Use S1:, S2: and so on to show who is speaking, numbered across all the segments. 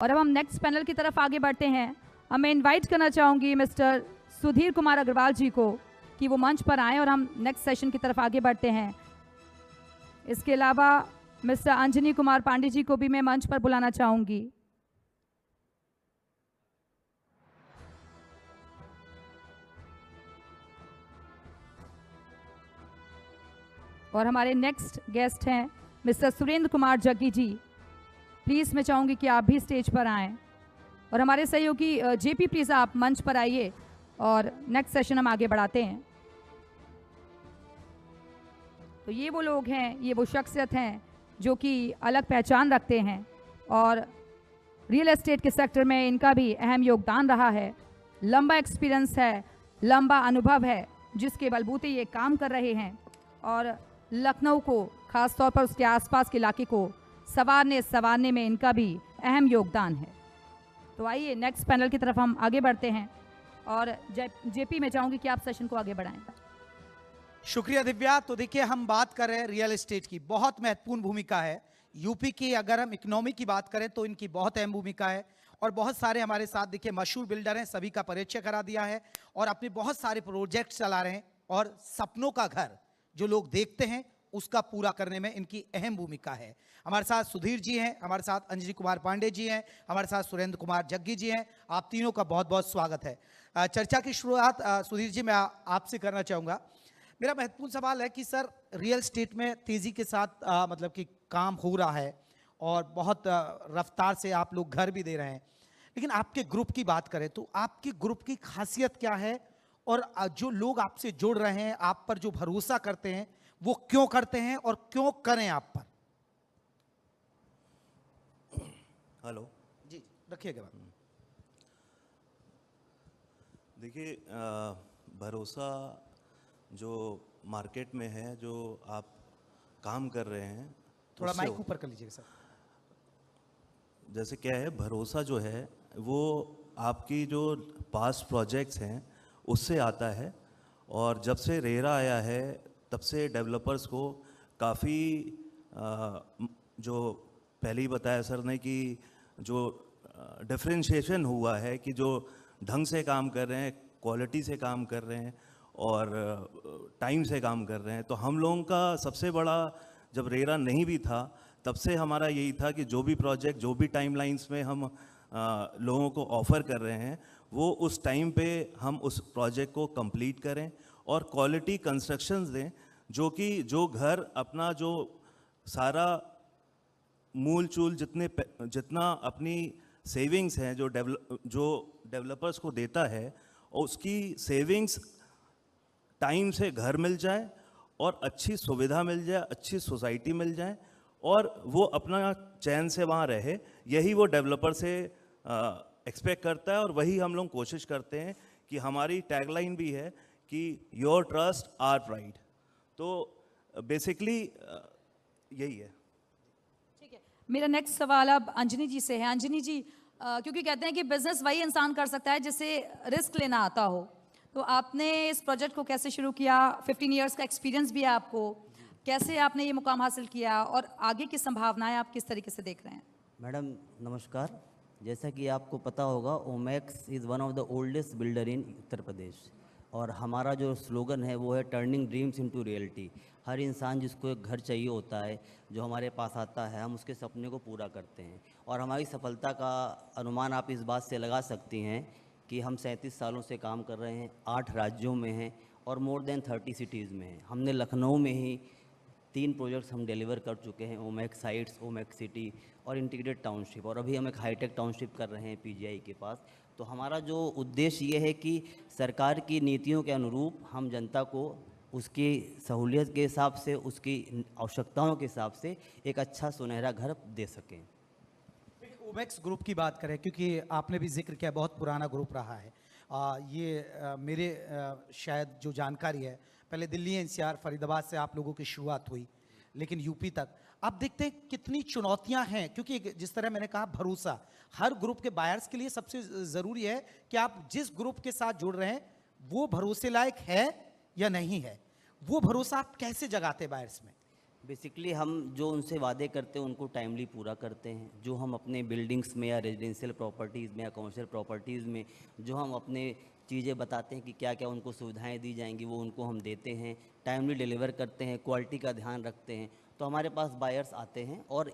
S1: और अब हम नेक्स्ट पैनल की तरफ आगे बढ़ते हैं। अब मैं इनवाइट करना चाहूँगी मिस्टर सुधीर कुमार अग्रवाल जी को कि वो मंच पर आएँ और हम नेक्स्ट सेशन की तरफ आगे बढ़ते हैं। इसके अलावा मिस्टर अंजनी कुमार पांडे जी को भी मैं मंच पर बुलाना चाहूँगी। और हमारे नेक्स्ट गेस्ट हैं मिस्टर सुरेंद्र कुमार जग्गी जी। प्लीज़ मैं चाहूँगी कि आप भी स्टेज पर आएँ। और हमारे सहयोगी जेपी प्लीज़ आप मंच पर आइए और नेक्स्ट सेशन हम आगे बढ़ाते हैं। तो ये वो लोग हैं, ये वो शख्सियत हैं जो कि अलग पहचान रखते हैं और रियल एस्टेट के सेक्टर में इनका भी अहम योगदान रहा है। लंबा एक्सपीरियंस है, लंबा अनुभव है, जिसके बलबूते ये काम कर रहे हैं और लखनऊ को, ख़ास तौर पर उसके आसपास के इलाके को संवारने में इनका भी अहम योगदान है। तो आइए नेक्स्ट पैनल की तरफ हम आगे बढ़ते हैं और जेपी में चाहूँगी कि आप सेशन को आगे बढ़ाएं।
S2: शुक्रिया दिव्या। तो देखिए, हम बात कर रहे हैं रियल एस्टेट की, बहुत महत्वपूर्ण भूमिका है यूपी की। अगर हम इकोनॉमी की बात करें तो इनकी बहुत अहम भूमिका है और बहुत सारे हमारे साथ देखिए मशहूर बिल्डर हैं, सभी का परिचय करा दिया है और अपने बहुत सारे प्रोजेक्ट चला रहे हैं और सपनों का घर जो लोग देखते हैं उसका पूरा करने में इनकी अहम भूमिका है। हमारे साथ सुधीर जी हैं, हमारे साथ अंजनी कुमार पांडे जी हैं, हमारे साथ सुरेंद्र कुमार जग्गी जी हैं। आप तीनों का बहुत बहुत स्वागत है। चर्चा की शुरुआत सुधीर जी मैं आपसे करना चाहूँगा। मेरा महत्वपूर्ण सवाल है कि सर, रियल एस्टेट में तेज़ी के साथ मतलब कि काम हो रहा है और बहुत रफ्तार से आप लोग घर भी दे रहे हैं, लेकिन आपके ग्रुप की बात करें तो आपके ग्रुप की खासियत क्या है और जो लोग आपसे जुड़ रहे हैं, आप पर जो भरोसा करते हैं, वो क्यों करते हैं और क्यों करें आप पर?
S3: हेलो
S2: जी, रखिएगा।
S3: देखिए, भरोसा जो मार्केट में है, जो आप काम कर रहे हैं,
S2: थोड़ा माइक ऊपर कर लीजिएगा सर।
S3: जैसे क्या है, भरोसा जो है वो आपकी जो पास्ट प्रोजेक्ट्स हैं उससे आता है। और जब से रेरा आया है तब से डेवलपर्स को काफ़ी जो पहले ही बताया सर ने कि जो डिफरेंशिएशन हुआ है कि जो ढंग से काम कर रहे हैं, क्वालिटी से काम कर रहे हैं और टाइम से काम कर रहे हैं। तो हम लोगों का सबसे बड़ा, जब रेरा नहीं भी था तब से हमारा यही था कि जो भी प्रोजेक्ट, जो भी टाइमलाइंस में हम लोगों को ऑफ़र कर रहे हैं, वो उस टाइम पे हम उस प्रोजेक्ट को कंप्लीट करें और क्वालिटी कंस्ट्रक्शंस दें, जो कि जो घर अपना जो सारा मूल चूल जितना अपनी सेविंग्स हैं जो डेवलपर्स को देता है, उसकी सेविंग्स टाइम से घर मिल जाए और अच्छी सुविधा मिल जाए, अच्छी सोसाइटी मिल जाए और वो अपना चैन से वहाँ रहे। यही वो डेवलपर से एक्सपेक्ट करता है और वही हम लोग कोशिश करते हैं कि हमारी टैगलाइन भी है कि योर ट्रस्ट आवर प्राइड। तो बेसिकली यही है।
S1: ठीक है, मेरा नेक्स्ट सवाल अब अंजनी जी से है। अंजनी जी, क्योंकि कहते हैं कि बिजनेस वही इंसान कर सकता है जिसे रिस्क लेना आता हो, तो आपने इस प्रोजेक्ट को कैसे शुरू किया? 15 इयर्स का एक्सपीरियंस भी है आपको, कैसे आपने ये मुकाम हासिल किया और आगे की संभावनाएं आप किस तरीके से देख रहे हैं?
S4: मैडम नमस्कार। जैसा कि आपको पता होगा, Omaxe is one of the oldest builder in Uttar Pradesh और हमारा जो स्लोगन है वो है टर्निंग ड्रीम्स इनटू रियलिटी। हर इंसान जिसको एक घर चाहिए होता है, जो हमारे पास आता है, हम उसके सपने को पूरा करते हैं और हमारी सफलता का अनुमान आप इस बात से लगा सकती हैं कि हम 37 सालों से काम कर रहे हैं, 8 राज्यों में हैं और मोर देन 30 सिटीज़ में हैं। हमने लखनऊ में ही 3 प्रोजेक्ट्स हम डिलीवर कर चुके हैं, ओमैक्स साइट्स, ओमैक्स सिटी और इंटीग्रेटेड टाउनशिप, और अभी हम एक हाईटेक टाउनशिप कर रहे हैं पीजीआई के पास। तो हमारा जो उद्देश्य ये है कि सरकार की नीतियों के अनुरूप हम जनता को उसकी सहूलियत के हिसाब से, उसकी आवश्यकताओं के हिसाब से एक अच्छा सुनहरा घर दे सकें।
S2: ओमैक्स ग्रुप की बात करें, क्योंकि आपने भी जिक्र किया, बहुत पुराना ग्रुप रहा है। मेरे शायद जो जानकारी है, पहले दिल्ली एनसीआर फरीदाबाद से आप लोगों की शुरुआत हुई, लेकिन यूपी तक आप देखते हैं कितनी चुनौतियां हैं, क्योंकि जिस तरह मैंने कहा, भरोसा हर ग्रुप के बायर्स के लिए सबसे ज़रूरी है कि आप जिस ग्रुप के साथ जुड़ रहे हैं वो भरोसे लायक है या नहीं है। वो भरोसा आप कैसे जगाते बायर्स में?
S4: बेसिकली हम जो उनसे वादे करते हैं उनको टाइमली पूरा करते हैं। जो हम अपने बिल्डिंग्स में या रेजिडेंशियल प्रॉपर्टीज़ में या कमर्शियल प्रॉपर्टीज़ में जो हम अपने चीज़ें बताते हैं कि क्या क्या उनको सुविधाएं दी जाएंगी, वो उनको हम देते हैं, टाइमली डिलीवर करते हैं, क्वालिटी का ध्यान रखते हैं, तो हमारे पास बायर्स आते हैं। और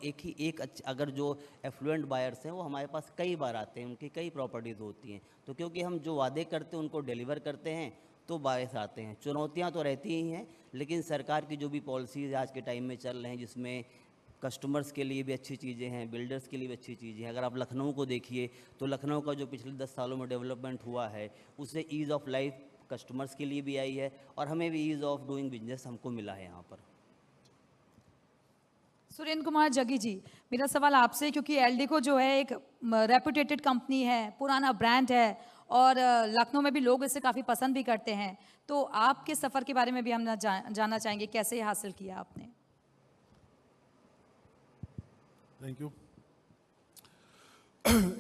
S4: अगर जो एफ्लुएंट बायर्स हैं वो हमारे पास कई बार आते हैं, उनकी कई प्रॉपर्टीज़ होती हैं, तो क्योंकि हम जो वादे करते हैं उनको डिलीवर करते हैं तो बायर्स आते हैं। चुनौतियां तो रहती ही हैं, लेकिन सरकार की जो भी पॉलिसीज़ आज के टाइम में चल रहे हैं, जिसमें कस्टमर्स के लिए भी अच्छी चीज़ें हैं, बिल्डर्स के लिए भी अच्छी चीज़ें हैं। अगर आप लखनऊ को देखिए तो लखनऊ का जो पिछले 10 सालों में डेवलपमेंट हुआ है, उससे ईज़ ऑफ लाइफ कस्टमर्स के लिए भी आई है और हमें भी ईज़ ऑफ डूइंग बिजनेस हमको मिला है यहाँ पर।
S1: सुरेंद्र कुमार जगी जी, मेरा सवाल आपसे, क्योंकि एल्डिको जो है एक रेपुटेटेड कंपनी है, पुराना ब्रांड है और लखनऊ में भी लोग इसे काफ़ी पसंद भी करते हैं, तो आपके सफ़र के बारे में भी हम जानना चाहेंगे, कैसे ये हासिल किया आपने?
S5: Thank you.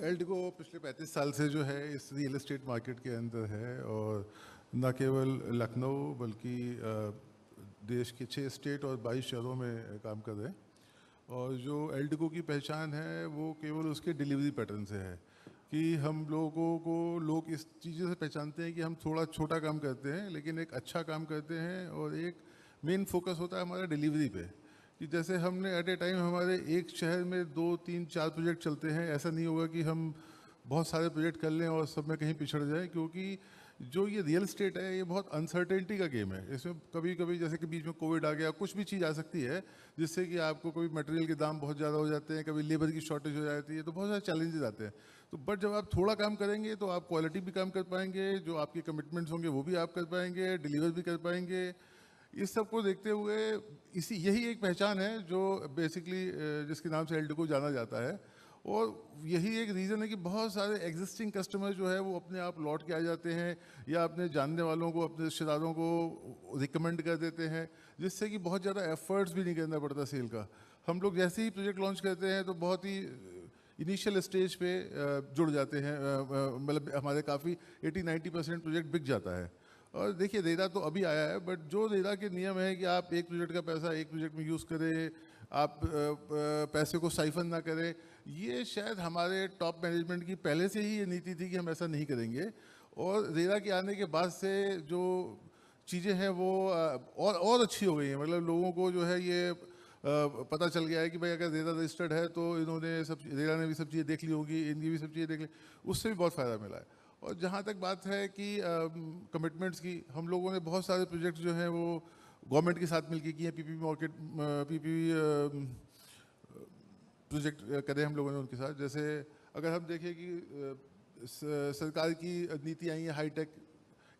S5: एल्डिको पिछले 35 साल से जो है इस रियल एस्टेट मार्केट के अंदर है, और न केवल लखनऊ बल्कि देश के 6 स्टेट और 22 शहरों में काम कर रहे हैं। और जो एल्डिको की पहचान है वो केवल उसके डिलीवरी पैटर्न से है कि हम लोगों को लोग इस चीज़ से पहचानते हैं कि हम थोड़ा छोटा काम करते हैं लेकिन एक अच्छा काम करते हैं, और एक मेन फोकस होता है हमारा डिलीवरी पे। कि जैसे हमने एट ए टाइम हमारे एक शहर में 2, 3, 4 प्रोजेक्ट चलते हैं, ऐसा नहीं होगा कि हम बहुत सारे प्रोजेक्ट कर लें और सब में कहीं पिछड़ जाए, क्योंकि जो ये रियल एस्टेट है ये बहुत अनसर्टेनिटी का गेम है। इसमें कभी कभी जैसे कि बीच में कोविड आ गया, कुछ भी चीज़ आ सकती है जिससे कि आपको कभी मटेरियल के दाम बहुत ज़्यादा हो जाते हैं, कभी लेबर की शॉर्टेज हो जाती है, तो बहुत सारे चैलेंजेस आते हैं। तो बट जब आप थोड़ा काम करेंगे तो आप क्वालिटी भी काम कर पाएंगे, जो आपके कमिटमेंट्स होंगे वो भी आप कर पाएंगे, डिलीवर भी कर पाएंगे। इस सब को देखते हुए यही एक पहचान है जो बेसिकली जिसके नाम से एल्डिको जाना जाता है। और यही एक रीज़न है कि बहुत सारे एग्जिस्टिंग कस्टमर जो है वो अपने आप लौट के आ जाते हैं या अपने जानने वालों को, अपने रिश्तेदारों को रिकमेंड कर देते हैं, जिससे कि बहुत ज़्यादा एफर्ट्स भी नहीं करना पड़ता सेल का। हम लोग जैसे ही प्रोजेक्ट लॉन्च करते हैं तो बहुत ही इनिशियल स्टेज पे जुड़ जाते हैं, मतलब हमारे काफ़ी 80-90% प्रोजेक्ट बिक जाता है। और देखिए रेरा तो अभी आया है, बट जो रेरा के नियम है कि आप एक प्रोजेक्ट का पैसा एक प्रोजेक्ट में यूज़ करें, आप पैसे को साइफन ना करें, ये शायद हमारे टॉप मैनेजमेंट की पहले से ही ये नीति थी कि हम ऐसा नहीं करेंगे। और रेरा के आने के बाद से जो चीज़ें हैं वो और अच्छी हो गई हैं। मतलब लोगों को जो है ये पता चल गया है कि भाई अगर रेरा रजिस्टर्ड है तो इन्होंने रेरा ने भी सब चीज़ें देख ली होगी, इनकी भी सब चीज़ें देख ली, उससे भी बहुत फ़ायदा मिला है। और जहाँ तक बात है कि कमिटमेंट्स की, हम लोगों ने बहुत सारे प्रोजेक्ट जो हैं वो गवर्नमेंट के साथ मिलकर किए हैं। पीपीपी प्रोजेक्ट करे हम लोगों ने उनके साथ। जैसे अगर हम देखें कि सरकार की नीति आई है, हाईटेक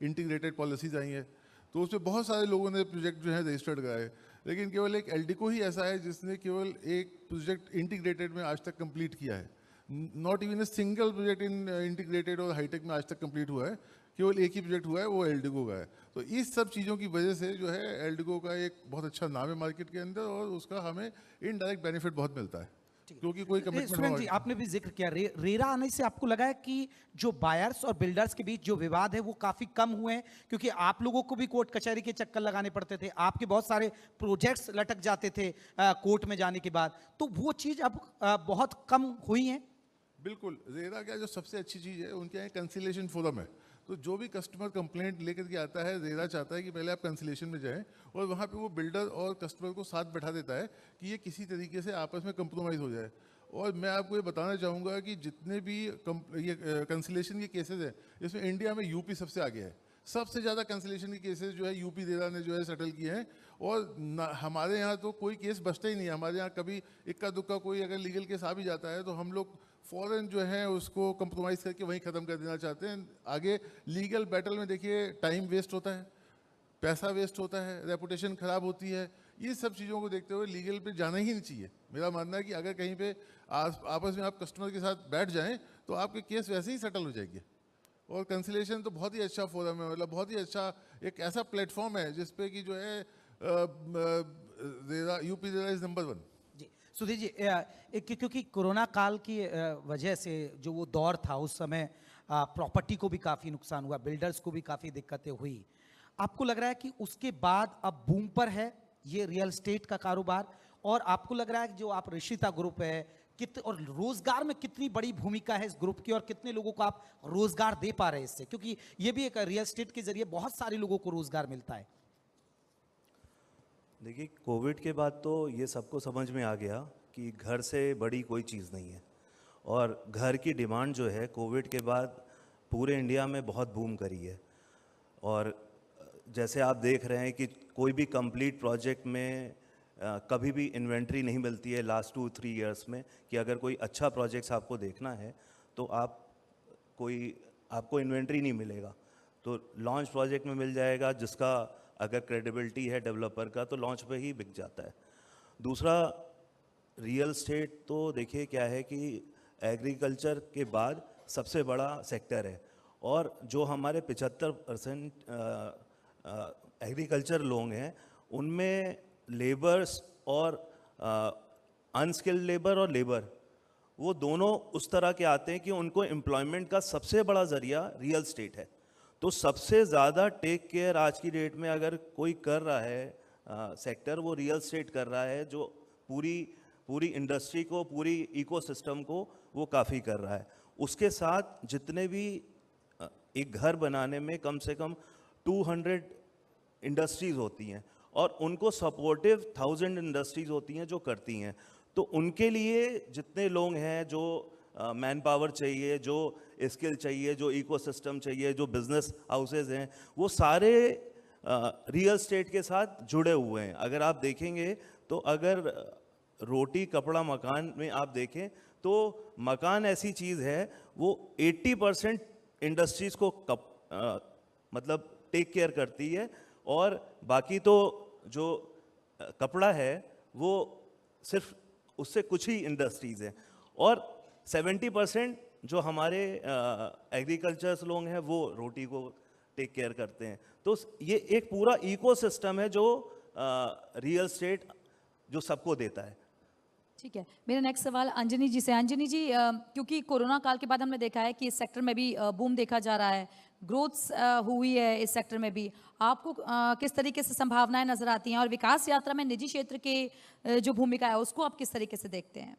S5: इंटीग्रेटेड पॉलिसीज़ आई हैं, तो उसमें बहुत सारे लोगों ने प्रोजेक्ट जो है रजिस्टर्ड कराए, लेकिन केवल एक एल्डिको ही ऐसा है जिसने केवल एक प्रोजेक्ट इंटीग्रेटेड में आज तक कंप्लीट किया है। Not even a single project in integrated और हाईटेक में आज तक कंप्लीट हुआ है, केवल एक ही प्रोजेक्ट हुआ है, वो एल्डिको का है। तो इस सब चीज़ों की वजह से जो है एल्डिको का एक बहुत अच्छा नाम है मार्केट के अंदर, और उसका हमें इनडायरेक्ट बेनिफिट बहुत मिलता है, क्योंकि कोई
S2: सुरेंद्र जी, आपने भी जिक्र किया रेरा आने से आपको लगा है कि जो बायर्स और बिल्डर्स के बीच जो विवाद है वो काफी कम हुए हैं, क्योंकि आप लोगों को भी कोर्ट कचहरी के चक्कर लगाने पड़ते थे, आपके बहुत सारे प्रोजेक्ट्स लटक जाते थे कोर्ट में जाने के बाद, तो वो चीज अब बहुत कम हुई है।
S5: बिल्कुल, रेरा का जो सबसे अच्छी चीज़ है उनके यहाँ कंसिलेशन फोरम है। तो जो भी कस्टमर कंप्लेंट लेकर के आता है, रेरा चाहता है कि पहले आप कंसिलेशन में जाएं, और वहाँ पे वो बिल्डर और कस्टमर को साथ बैठा देता है कि ये किसी तरीके से आपस में कंप्रोमाइज़ हो जाए। और मैं आपको ये बताना चाहूँगा कि जितने भी ये कंसिलेशन के केसेस हैं, इसमें इंडिया में यूपी सबसे आगे है। सबसे ज़्यादा कंसिलेशन के केसेस जो है यूपी रेरा ने जो है सेटल किए हैं, और हमारे यहाँ तो कोई केस बचता ही नहीं है। हमारे यहाँ कभी इक्का दुक्का कोई अगर लीगल केस आ भी जाता है तो हम लोग फ़ौरन जो है उसको कंप्रोमाइज़ करके वहीं ख़त्म कर देना चाहते हैं। आगे लीगल बैटल में देखिए टाइम वेस्ट होता है, पैसा वेस्ट होता है, रेपुटेशन ख़राब होती है। ये सब चीज़ों को देखते हुए लीगल पे जाना ही नहीं चाहिए। मेरा मानना है कि अगर कहीं पे आपस में आप कस्टमर के साथ बैठ जाएं तो आपके केस वैसे ही सेटल हो जाएंगे। और कंसिलेशन तो बहुत ही अच्छा फोरम है, मतलब बहुत ही अच्छा एक ऐसा प्लेटफॉर्म है जिसपे कि जो है UP RERA is number 1।
S2: Sudhir ji, क्योंकि कोरोना काल की वजह से जो वो दौर था उस समय प्रॉपर्टी को भी काफ़ी नुकसान हुआ, बिल्डर्स को भी काफ़ी दिक्कतें हुई। आपको लग रहा है कि उसके बाद अब बूम पर है ये रियल एस्टेट का कारोबार, और आपको लग रहा है कि जो आप ऋषिता ग्रुप है और रोजगार में कितनी बड़ी भूमिका है इस ग्रुप की, और कितने लोगों को आप रोजगार दे पा रहे हैं इससे, क्योंकि ये भी एक रियल एस्टेट के जरिए बहुत सारे लोगों को रोजगार मिलता है।
S3: देखिए, कोविड के बाद तो ये सबको समझ में आ गया कि घर से बड़ी कोई चीज़ नहीं है, और घर की डिमांड जो है कोविड के बाद पूरे इंडिया में बहुत बूम करी है। और जैसे आप देख रहे हैं कि कोई भी कंप्लीट प्रोजेक्ट में कभी भी इन्वेंट्री नहीं मिलती है लास्ट 2-3 इयर्स में, कि अगर कोई अच्छा प्रोजेक्ट्स आपको देखना है तो आपको इन्वेंट्री नहीं मिलेगा, तो लॉन्च प्रोजेक्ट में मिल जाएगा, जिसका अगर क्रेडिबिलिटी है डेवलपर का तो लॉन्च पे ही बिक जाता है। दूसरा, रियल एस्टेट तो देखिए क्या है कि एग्रीकल्चर के बाद सबसे बड़ा सेक्टर है, और जो हमारे 75% एग्रीकल्चर लोग हैं उनमें लेबर्स और अनस्किल्ड लेबर और लेबर, वो दोनों उस तरह के आते हैं कि उनको एम्प्लॉयमेंट का सबसे बड़ा ज़रिया रियल एस्टेट है। तो सबसे ज़्यादा टेक केयर आज की डेट में अगर कोई कर रहा है सेक्टर, वो रियल एस्टेट कर रहा है, जो पूरी इंडस्ट्री को, पूरी इकोसिस्टम को वो काफ़ी कर रहा है। उसके साथ जितने भी एक घर बनाने में कम से कम 200 इंडस्ट्रीज़ होती हैं, और उनको सपोर्टिव 1000 इंडस्ट्रीज़ होती हैं जो करती हैं। तो उनके लिए जितने लोग हैं, जो मैन पावर चाहिए, जो स्किल चाहिए, जो इकोसिस्टम चाहिए, जो बिजनेस हाउसेज हैं, वो सारे रियल एस्टेट के साथ जुड़े हुए हैं। अगर आप देखेंगे तो अगर रोटी कपड़ा मकान में आप देखें तो मकान ऐसी चीज़ है वो 80% इंडस्ट्रीज़ को मतलब टेक केयर करती है, और बाकी तो जो कपड़ा है वो सिर्फ उससे कुछ ही इंडस्ट्रीज़ हैं, और 70% जो हमारे एग्रीकल्चर्स लोग हैं वो रोटी को टेक केयर करते हैं। तो ये एक पूरा इकोसिस्टम है जो रियल एस्टेट जो सबको देता है।
S1: ठीक है, मेरा नेक्स्ट सवाल अंजनी जी से। अंजनी जी, क्योंकि कोरोना काल के बाद हमने देखा है कि इस सेक्टर में भी बूम देखा जा रहा है, ग्रोथ हुई है इस सेक्टर में भी, आपको किस तरीके से संभावनाएं नजर आती हैं, और विकास यात्रा में निजी क्षेत्र के जो भूमिका है उसको आप किस तरीके से देखते हैं?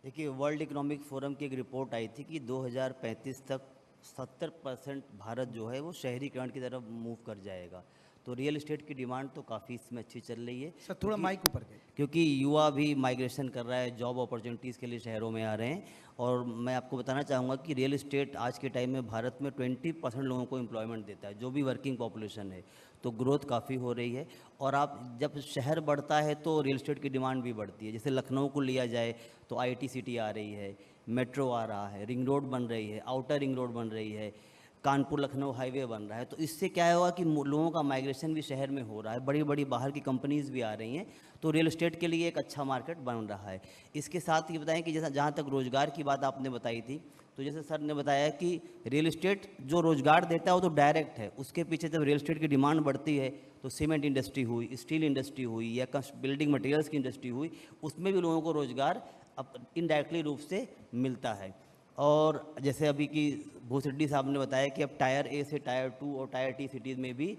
S4: देखिए, वर्ल्ड इकोनॉमिक फोरम की एक रिपोर्ट आई थी कि 2035 तक 70% भारत जो है वो शहरीकरण की तरफ मूव कर जाएगा। तो रियल एस्टेट की डिमांड तो काफ़ी इसमें अच्छी चल रही है।
S2: सर थोड़ा माइक ऊपर गए।
S4: क्योंकि युवा भी माइग्रेशन कर रहा है, जॉब अपॉर्चुनिटीज़ के लिए शहरों में आ रहे हैं। और मैं आपको बताना चाहूँगा कि रियल एस्टेट आज के टाइम में भारत में 20% लोगों को एम्प्लॉयमेंट देता है, जो भी वर्किंग पॉपुलेशन है। तो ग्रोथ काफ़ी हो रही है, और आप जब शहर बढ़ता है तो रियल एस्टेट की डिमांड भी बढ़ती है। जैसे लखनऊ को लिया जाए तो IT सिटी आ रही है, मेट्रो आ रहा है, रिंग रोड बन रही है, आउटर रिंग रोड बन रही है, कानपुर लखनऊ हाईवे बन रहा है। तो इससे क्या होगा कि लोगों का माइग्रेशन भी शहर में हो रहा है, बड़ी बड़ी बाहर की कंपनीज़ भी आ रही हैं। तो रियल एस्टेट के लिए एक अच्छा मार्केट बन रहा है। इसके साथ ये बताएं कि जैसा जहाँ तक रोज़गार की बात आपने बताई थी, तो जैसे सर ने बताया कि रियल एस्टेट जो रोज़गार देता है वो तो डायरेक्ट है, उसके पीछे जब रियल एस्टेट की डिमांड बढ़ती है तो सीमेंट इंडस्ट्री हुई, स्टील इंडस्ट्री हुई, या बिल्डिंग मटेरियल्स की इंडस्ट्री हुई, उसमें भी लोगों को रोज़गार अब इनडायरेक्टली रूप से मिलता है। और जैसे अभी की भूसेड्डी साहब ने बताया कि अब टायर A से टायर 2 और टायर T सिटीज़ में भी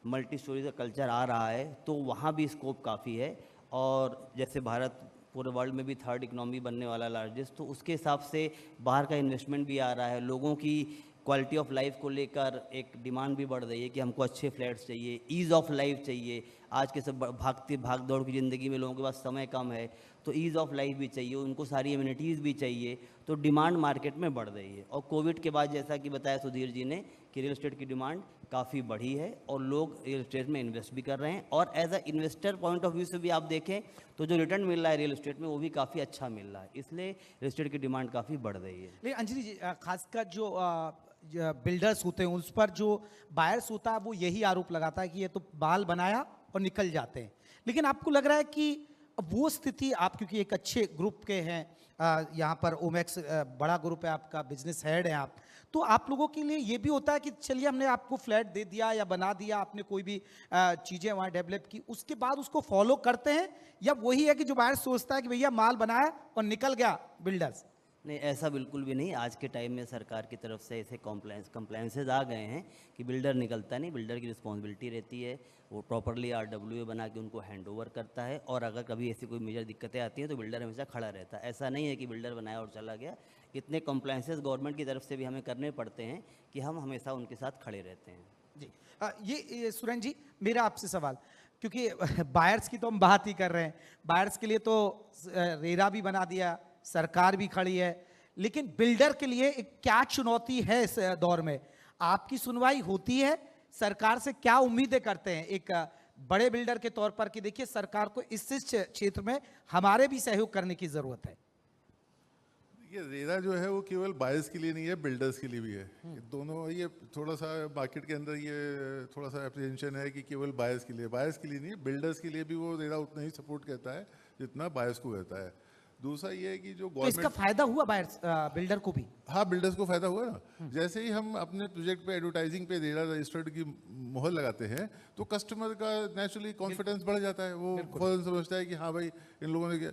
S4: मल्टी स्टोरी का कल्चर आ रहा है, तो वहाँ भी स्कोप काफ़ी है। और जैसे भारत पूरे वर्ल्ड में भी 3rd इकनॉमी बनने वाला लार्जेस्ट, तो उसके हिसाब से बाहर का इन्वेस्टमेंट भी आ रहा है। लोगों की क्वालिटी ऑफ लाइफ को लेकर एक डिमांड भी बढ़ रही है कि हमको अच्छे फ्लैट्स चाहिए, ईज़ ऑफ लाइफ चाहिए। आज के सब भाग दौड़ की ज़िंदगी में लोगों के पास समय कम है, तो ईज़ ऑफ लाइफ भी चाहिए, उनको सारी एमिनिटीज़ भी चाहिए। तो डिमांड मार्केट में बढ़ रही है। और कोविड के बाद जैसा कि बताया सुधीर जी ने कि रियल एस्टेट की डिमांड काफ़ी बढ़ी है, और लोग रियल एस्टेट में इन्वेस्ट भी कर रहे हैं। और as a investor point of view से भी आप देखें तो जो रिटर्न मिल रहा है रियल एस्टेट में वो भी काफ़ी अच्छा मिल रहा है, इसलिए रियल एस्टेट की डिमांड काफ़ी बढ़ रही है।
S2: लेकिन अंजलि जी, खासकर जो बिल्डर्स होते हैं उस पर जो बायर्स होता है वो यही आरोप लगाता है कि ये तो बाल बनाया और निकल जाते हैं। लेकिन आपको लग रहा है कि वो स्थिति, आप क्योंकि एक अच्छे ग्रुप के हैं, यहाँ पर ओमेक्स बड़ा ग्रुप है, आपका बिजनेस हेड है आप, तो आप लोगों के लिए ये भी होता है कि चलिए हमने आपको फ्लैट दे दिया या बना दिया, आपने कोई भी चीज़ें वहाँ डेवलप की, उसके बाद उसको फॉलो करते हैं, या वही है कि जो बायर सोचता है कि भैया माल बनाया और निकल गया बिल्डर्स?
S4: नहीं, ऐसा बिल्कुल भी नहीं। आज के टाइम में सरकार की तरफ से ऐसे कंप्लायंसेज आ गए हैं कि बिल्डर निकलता नहीं, बिल्डर की रिस्पॉन्सिबिलिटी रहती है, वो प्रॉपरली RWA बना के उनको हैंड ओवर करता है, और अगर कभी ऐसी कोई मेजर दिक्कतें आती हैं तो बिल्डर हमेशा खड़ा रहता है। ऐसा नहीं है कि बिल्डर बनाया और चला गया। इतने कंप्लायंसेज गवर्नमेंट की तरफ से भी हमें करने पड़ते हैं कि हम हमेशा उनके साथ खड़े रहते हैं।
S2: जी ये सुरेन जी, मेरा आपसे सवाल, क्योंकि बायर्स की तो हम बात ही कर रहे हैं, बायर्स के लिए तो रेरा भी बना दिया, सरकार भी खड़ी है, लेकिन बिल्डर के लिए एक क्या चुनौती है इस दौर में? आपकी सुनवाई होती है? सरकार से क्या उम्मीदें करते हैं एक बड़े बिल्डर के तौर पर कि देखिए सरकार को इस क्षेत्र में हमारे भी सहयोग करने की जरूरत है?
S5: ये रेरा जो है वो केवल बायर्स के लिए नहीं है, बिल्डर्स के लिए भी है। ये दोनों, ये थोड़ा सा मार्केट के अंदर ये थोड़ा सा एप्रीहेंशन है कि केवल बायर्स के लिए नहीं है, बिल्डर्स के लिए भी वो रेरा उतना ही सपोर्ट करता है जितना बायर्स को करता है। दूसरा ये है कि जो
S2: तो इसका
S5: गवर्नमेंट,
S2: फायदा हुआ बायर्स बिल्डर को भी?
S5: हाँ, बिल्डर्स को फायदा हुआ ना। जैसे ही हम अपने प्रोजेक्ट पे एडवर्टाइजिंग पे रेरा रजिस्टर्ड की मोहर लगाते हैं तो कस्टमर का नेचुरली कॉन्फिडेंस बढ़ जाता है, वो फौरन समझता है कि हाँ भाई इन लोगों ने किया।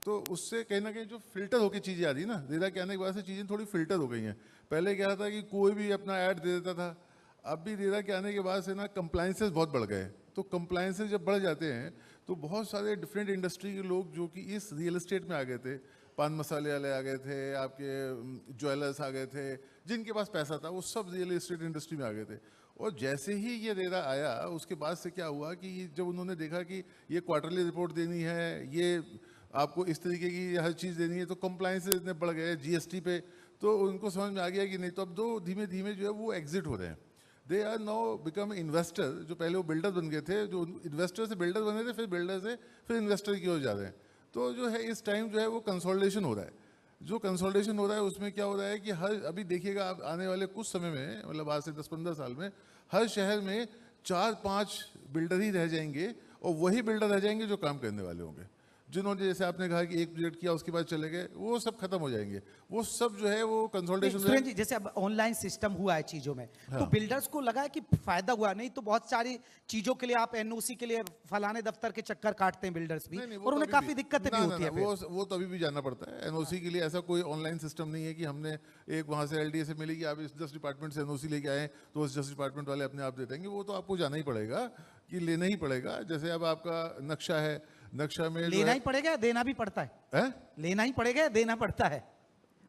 S5: तो उससे कहीं ना कहीं जो फिल्टर होकर चीज़ें आ रही ना, रेरा के आने के बाद से चीज़ें थोड़ी फिल्टर हो गई हैं। पहले क्या था कि कोई भी अपना ऐड दे देता था, अब भी रेरा के आने के बाद से ना कंप्लायंसेस बहुत बढ़ गए। तो कंप्लायंसेस जब बढ़ जाते हैं तो बहुत सारे डिफरेंट इंडस्ट्री के लोग जो कि इस रियल एस्टेट में आ गए थे, पान मसाले वाले आ गए थे, आपके ज्वेलर्स आ गए थे, जिनके पास पैसा था वो सब रियल एस्टेट इंडस्ट्री में आ गए थे। और जैसे ही ये रेरा आया उसके बाद से क्या हुआ कि जब उन्होंने देखा कि ये क्वार्टरली रिपोर्ट देनी है, ये आपको इस तरीके की हर चीज़ देनी है, तो कंप्लायंसेस इतने बढ़ गए GST पे, तो उनको समझ में आ गया कि नहीं, तो अब दो धीमे धीमे जो है वो एग्जिट हो रहे हैं। They are now become investor. जो पहले वो बिल्डर बन गए थे, जो इन्वेस्टर से बिल्डर बने थे, फिर बिल्डर से फिर इन्वेस्टर की ओर जा रहे हैं। तो जो है इस टाइम जो है वो कंसोलिडेशन हो रहा है। जो कंसोलिडेशन हो रहा है उसमें क्या हो रहा है कि हर, अभी देखिएगा आप आने वाले कुछ समय में, मतलब आज से 10-15 साल में हर शहर में 4-5 बिल्डर ही रह जाएंगे, और वही बिल्डर रह जाएंगे जो काम करने वाले होंगे। जिन्होंने, जैसे आपने कहा कि एक प्रोजेक्ट किया उसके बाद चले गए, वो सब खत्म हो जाएंगे। वो सब जो है वो कंसोलिडेशन।
S2: सुरेन जी, जैसे अब ऑनलाइन सिस्टम हुआ है चीजों में, तो बिल्डर्स को लगा है कि फायदा हुआ, नहीं तो बहुत सारी चीजों के लिए आप NOC के लिए फलाने दफ्तर के चक्कर काटते हैं बिल्डर्स भी, और उन्हें काफी दिक्कतें भी होती है।
S5: वो तो अभी भी जाना पड़ता है NOC के लिए। ऐसा कोई ऑनलाइन सिस्टम नहीं है कि हमने एक वहाँ से LDA से मिली कि आप इस 10 डिपार्टमेंट से NOC लेके आए तो उस 10 डिपार्टमेंट वाले अपने आप दे देंगे। वो तो आपको जाना ही पड़ेगा, कि लेना ही पड़ेगा। जैसे अब आपका नक्शा है, नक्शा में
S2: लेना ही पड़ेगा, देना भी पड़ता है? लेना ही पड़ेगा, देना पड़ता है।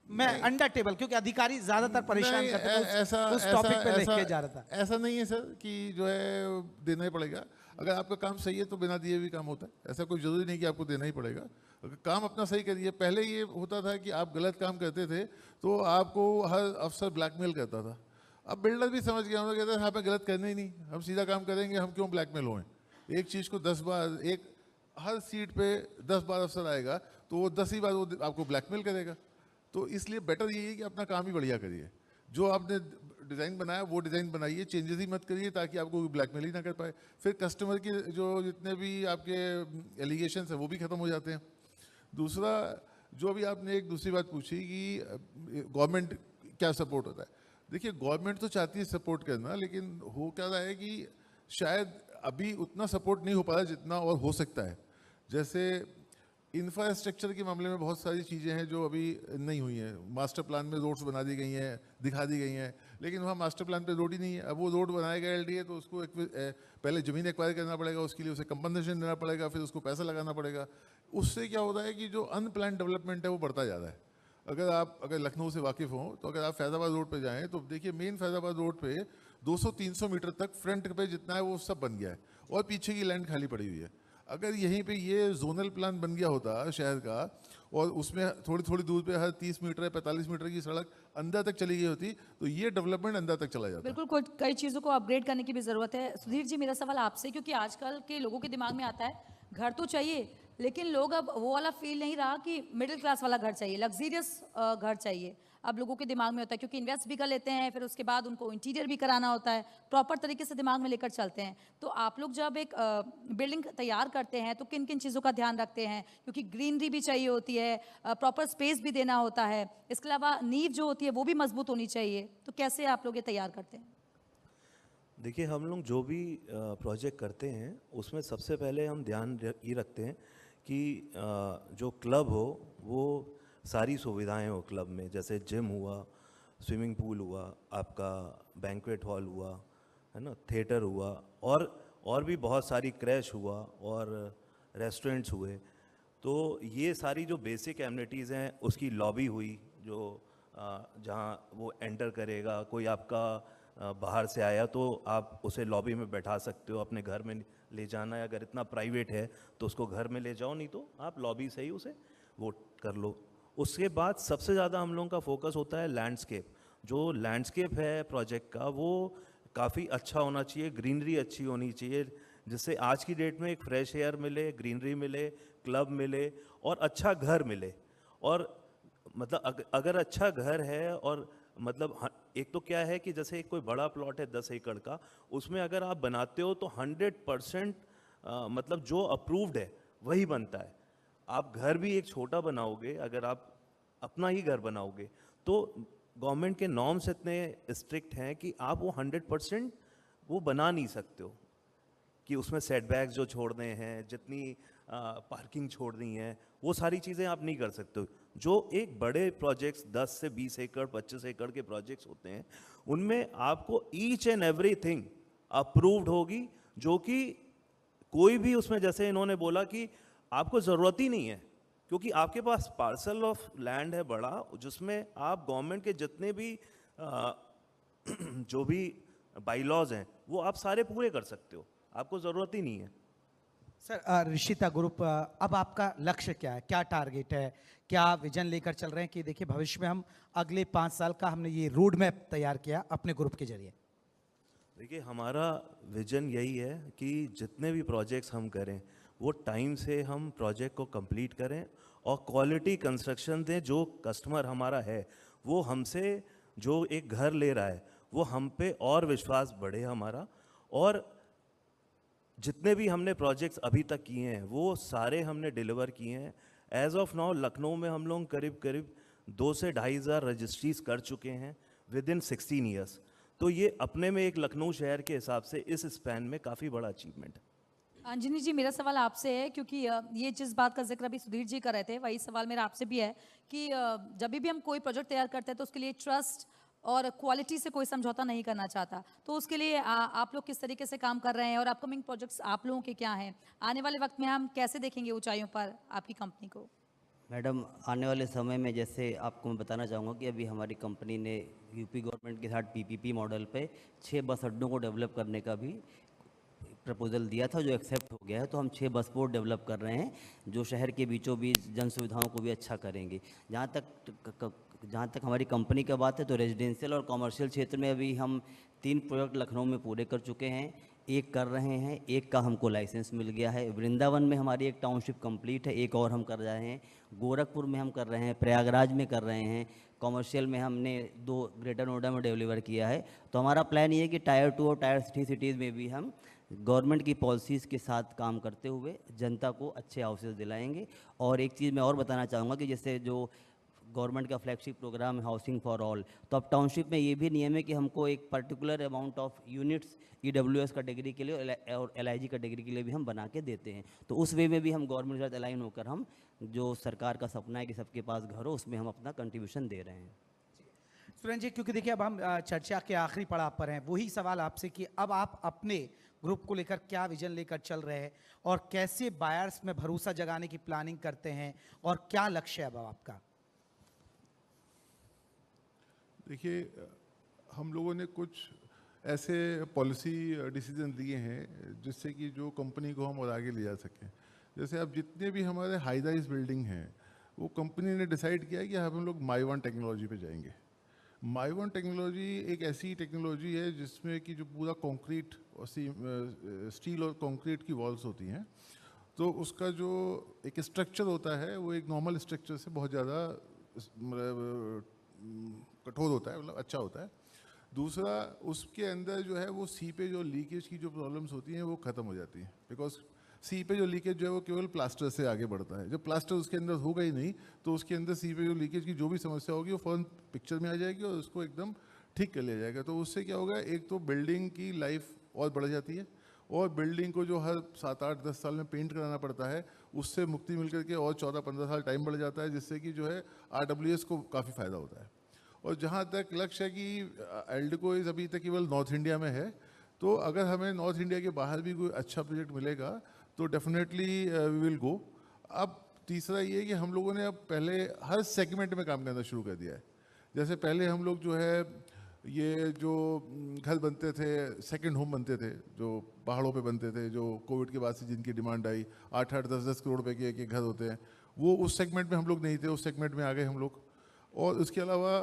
S2: मैं अंडर टेबल, क्योंकि अधिकारी ज्यादातर परेशान करते हैं, उस टॉपिक पे लेके जा रहा था।
S5: ऐसा नहीं है सर कि जो है देना ही पड़ेगा। अगर आपका काम सही है तो बिना दिए भी काम होता है। ऐसा कोई जरूरी नहीं कि आपको देना ही पड़ेगा। अगर काम अपना सही करिए। पहले ये होता था कि आप गलत काम करते थे तो आपको हर अफसर ब्लैकमेल करता था। अब बिल्डर भी समझ गया, उन्होंने कहते हैं हाँ पे गलत करना ही नहीं, हम सीधा काम करेंगे, हम क्यों ब्लैकमेल हों। एक चीज़ को 10 बार, एक हर सीट पे 10 बार अफसर आएगा तो वो 10 ही बार वो आपको ब्लैकमेल करेगा। तो इसलिए बेटर यही है कि अपना काम ही बढ़िया करिए। जो आपने डिज़ाइन बनाया वो डिज़ाइन बनाइए, चेंजेस ही मत करिए, ताकि आपको ब्लैकमेल ही ना कर पाए। फिर कस्टमर के जो जितने भी आपके एलिगेशंस हैं वो भी ख़त्म हो जाते हैं। दूसरा, जो अभी आपने एक दूसरी बात पूछी कि गवर्नमेंट क्या सपोर्ट होता है। देखिए, गवर्नमेंट तो चाहती है सपोर्ट करना, लेकिन हो क्या रहा है कि शायद अभी उतना सपोर्ट नहीं हो पा रहा जितना और हो सकता है। जैसे इंफ्रास्ट्रक्चर के मामले में बहुत सारी चीज़ें हैं जो अभी नहीं हुई हैं। मास्टर प्लान में रोड्स बना दी गई हैं, दिखा दी गई हैं, लेकिन वहाँ मास्टर प्लान पे रोड ही नहीं है। अब वो रोड बनाएगा LDA तो उसको पहले ज़मीन एक्वायर करना पड़ेगा, उसके लिए उसे कंपनसेशन देना पड़ेगा, फिर उसको पैसा लगाना पड़ेगा। उससे क्या होता है कि जो अनप्लान डेवलपमेंट है वो बढ़ता जा रहा है। अगर लखनऊ से वाकिफ़ हों तो अगर आप फैज़ाबाद रोड पे जाएँ तो देखिए, मेन फैज़ाबाद रोड पे 200-300 मीटर तक फ्रंट पे जितना है वो सब बन गया है, और पीछे की लैंड खाली पड़ी हुई है। अगर यहीं पे ये जोनल प्लान बन गया होता शहर का, और उसमें थोड़ी थोड़ी दूर पे हर 30 मीटर या 45 मीटर की सड़क अंदर तक चली गई होती, तो ये डेवलपमेंट अंदर तक चला जाता।
S1: बिल्कुल, कई चीज़ों को अपग्रेड करने की भी ज़रूरत है। सुधीर जी, मेरा सवाल आपसे, क्योंकि आजकल के लोगों के दिमाग में आता है घर तो चाहिए, लेकिन लोग अब वो वाला फील नहीं रहा कि मिडिल क्लास वाला घर चाहिए, लग्जीरियस घर चाहिए। अब लोगों के दिमाग में होता है, क्योंकि इन्वेस्ट भी कर लेते हैं, फिर उसके बाद उनको इंटीरियर भी कराना होता है, प्रॉपर तरीके से दिमाग में लेकर चलते हैं। तो आप लोग जब एक बिल्डिंग तैयार करते हैं तो किन किन चीज़ों का ध्यान रखते हैं? क्योंकि ग्रीनरी भी चाहिए होती है, प्रॉपर स्पेस भी देना होता है, इसके अलावा नींव जो होती है वो भी मजबूत होनी चाहिए। तो कैसे आप लोग ये तैयार करते हैं?
S3: देखिए, हम लोग जो भी प्रोजेक्ट करते हैं उसमें सबसे पहले हम ध्यान ये रखते हैं कि जो क्लब हो वो सारी सुविधाएं हो क्लब में, जैसे जिम हुआ, स्विमिंग पूल हुआ, आपका बैंक्वेट हॉल हुआ, है ना, थिएटर हुआ, और भी बहुत सारी क्रैश हुआ और रेस्टोरेंट्स हुए। तो ये सारी जो बेसिक एमिनिटीज़ हैं उसकी लॉबी हुई, जो जहाँ वो एंटर करेगा, कोई आपका बाहर से आया तो आप उसे लॉबी में बैठा सकते हो, अपने घर में ले जाना है, अगर इतना प्राइवेट है तो उसको घर में ले जाओ, नहीं तो आप लॉबी से ही उसे वोट कर लो। उसके बाद सबसे ज़्यादा हम लोगों का फोकस होता है लैंडस्केप। जो लैंडस्केप है प्रोजेक्ट का वो काफ़ी अच्छा होना चाहिए, ग्रीनरी अच्छी होनी चाहिए, जिससे आज की डेट में एक फ्रेश एयर मिले, ग्रीनरी मिले, क्लब मिले और अच्छा घर मिले। और मतलब अगर अच्छा घर है और मतलब एक तो क्या है कि जैसे एक कोई बड़ा प्लॉट है 10 एकड़ का, उसमें अगर आप बनाते हो तो 100% मतलब जो अप्रूव्ड है वही बनता है। आप घर भी एक छोटा बनाओगे, अगर आप अपना ही घर बनाओगे तो गवर्नमेंट के नॉर्म्स इतने स्ट्रिक्ट हैं कि आप वो 100% वो बना नहीं सकते हो, कि उसमें सेटबैक्स जो छोड़ने हैं, जितनी पार्किंग छोड़नी है, वो सारी चीज़ें आप नहीं कर सकते हो। जो एक बड़े प्रोजेक्ट्स 10 से 20 एकड़ 25 एकड़ के प्रोजेक्ट्स होते हैं, उनमें आपको ईच एंड एवरीथिंग अप्रूव्ड होगी, जो कि कोई भी उसमें, जैसे इन्होंने बोला कि आपको ज़रूरत ही नहीं है, क्योंकि आपके पास पार्सल ऑफ लैंड है बड़ा, जिसमें आप गवर्नमेंट के जितने भी जो भी बाईलॉज हैं वो आप सारे पूरे कर सकते हो, आपको ज़रूरत ही नहीं है।
S2: सर, ऋषिता ग्रुप, अब आपका लक्ष्य क्या है, क्या टारगेट है, क्या विजन लेकर चल रहे हैं कि देखिए भविष्य में हम अगले 5 साल का हमने ये रोड मैप तैयार किया अपने ग्रुप के जरिए?
S3: देखिए, हमारा विजन यही है कि जितने भी प्रोजेक्ट्स हम करें वो टाइम से हम प्रोजेक्ट को कंप्लीट करें और क्वालिटी कंस्ट्रक्शन दें। जो कस्टमर हमारा है वो हमसे जो एक घर ले रहा है वो हम पे और विश्वास बढ़े हमारा। और जितने भी हमने प्रोजेक्ट्स अभी तक किए हैं वो सारे हमने डिलीवर किए हैं। एज ऑफ नाउ लखनऊ में हम लोग करीब करीब 2 से 2,500 रजिस्ट्रीज कर चुके हैं विद इन 16 ईयर्स। तो ये अपने में एक लखनऊ शहर के हिसाब से इस स्पैन में काफ़ी बड़ा अचीवमेंट है।
S1: अंजनी जी, मेरा सवाल आपसे है, क्योंकि ये जिस बात का जिक्र अभी सुधीर जी कर रहे थे, वही सवाल मेरा आपसे भी है कि जब भी हम कोई प्रोजेक्ट तैयार करते हैं तो उसके लिए ट्रस्ट और क्वालिटी से कोई समझौता नहीं करना चाहता, तो उसके लिए आप लोग किस तरीके से काम कर रहे हैं और अपकमिंग प्रोजेक्ट्स आप लोगों के क्या हैं? आने वाले वक्त में हम कैसे देखेंगे ऊंचाइयों पर आपकी कंपनी को?
S4: मैडम, आने वाले समय में जैसे आपको मैं बताना चाहूँगा कि अभी हमारी कंपनी ने यूपी गवर्नमेंट के साथ पीपीपी मॉडल पे 6 बस अड्डों को डेवलप करने का भी प्रपोजल दिया था, जो एक्सेप्ट हो गया है। तो हम 6 बस पोर्ट डेवलप कर रहे हैं जो शहर के बीचों बीच जन सुविधाओं को भी अच्छा करेंगे। जहाँ तक हमारी कंपनी का बात है तो रेजिडेंशियल और कॉमर्शियल क्षेत्र में अभी हम 3 प्रोजेक्ट लखनऊ में पूरे कर चुके हैं, एक कर रहे हैं, एक का हमको लाइसेंस मिल गया है। वृंदावन में हमारी एक टाउनशिप कंप्लीट है, एक और हम कर रहे हैं। गोरखपुर में हम कर रहे हैं, प्रयागराज में कर रहे हैं। कॉमर्शियल में हमने 2 ग्रेटर नोएडा में डिलीवर किया है। तो हमारा प्लान ये है कि टायर 2 और टायर 3 सिटीज़ में भी हम गवर्नमेंट की पॉलिसीज़ के साथ काम करते हुए जनता को अच्छे हाउसेज दिलाएंगे। और एक चीज़ मैं और बताना चाहूँगा कि जैसे जो गवर्नमेंट का फ्लैगशिप प्रोग्राम है हाउसिंग फॉर ऑल, तो अब टाउनशिप में ये भी नियम है कि हमको एक particular amount of units EWS category के लिए और LIG कैटेगरी के लिए भी हम बना के देते हैं। तो उस वे में भी हम गवर्नमेंट के साथ अलाइन होकर हम जो सरकार का सपना है कि सबके पास घर हो, उसमें हम अपना कंट्रीब्यूशन दे रहे हैं।
S2: सुरेंद्र जी, क्योंकि देखिए अब हम चर्चा के आखिरी पड़ाव पर हैं, वही सवाल आपसे कि अब आप अपने ग्रुप को लेकर क्या विजन लेकर चल रहे हैं और कैसे बायर्स में भरोसा जगाने की प्लानिंग करते हैं और क्या लक्ष्य है अब आपका?
S5: देखिए, हम लोगों ने कुछ ऐसे पॉलिसी डिसीजन लिए हैं जिससे कि जो कंपनी को हम और आगे ले जा सकें। जैसे अब जितने भी हमारे हाई राइज बिल्डिंग हैं वो कंपनी ने डिसाइड किया है कि हम लोग माई-वन टेक्नोलॉजी पे जाएंगे। माई-वन टेक्नोलॉजी एक ऐसी टेक्नोलॉजी है जिसमें कि जो पूरा कंक्रीट और स्टील और कंक्रीट की वॉल्स होती हैं, तो उसका जो एक स्ट्रक्चर होता है वो एक नॉर्मल स्ट्रक्चर से बहुत ज़्यादा कठोर होता है, मतलब अच्छा होता है। दूसरा, उसके अंदर जो है वो सी पे जो लीकेज की जो प्रॉब्लम्स होती हैं वो ख़त्म हो जाती हैं, बिकॉज सी पे जो लीकेज जो है वो केवल प्लास्टर से आगे बढ़ता है। जब प्लास्टर उसके अंदर होगा ही नहीं तो उसके अंदर सी पे जो लीकेज की जो भी समस्या होगी वो फ़ौरन पिक्चर में आ जाएगी और उसको एकदम ठीक कर लिया जाएगा। तो उससे क्या होगा, एक तो बिल्डिंग की लाइफ और बढ़ जाती है और बिल्डिंग को जो हर 7-8-10 साल में पेंट कराना पड़ता है उससे मुक्ति मिलकर के और 14-15 साल टाइम बढ़ जाता है, जिससे कि जो है RWS को काफ़ी फ़ायदा होता है। और जहाँ तक लक्ष्य है कि एल्डको इस अभी तक केवल नॉर्थ इंडिया में है, तो अगर हमें नॉर्थ इंडिया के बाहर भी कोई अच्छा प्रोजेक्ट मिलेगा तो डेफिनेटली वी विल गो। अब तीसरा ये है कि हम लोगों ने अब पहले हर सेगमेंट में काम करना शुरू कर दिया है। जैसे पहले हम लोग जो है ये जो घर बनते थे, सेकंड होम बनते थे, जो पहाड़ों पे बनते थे, जो कोविड के बाद से जिनकी डिमांड आई, 8-8, 10-10 करोड़ रुपए के एक घर होते हैं, वो उस सेगमेंट में हम लोग नहीं थे, उस सेगमेंट में आ गए हम लोग। और उसके अलावा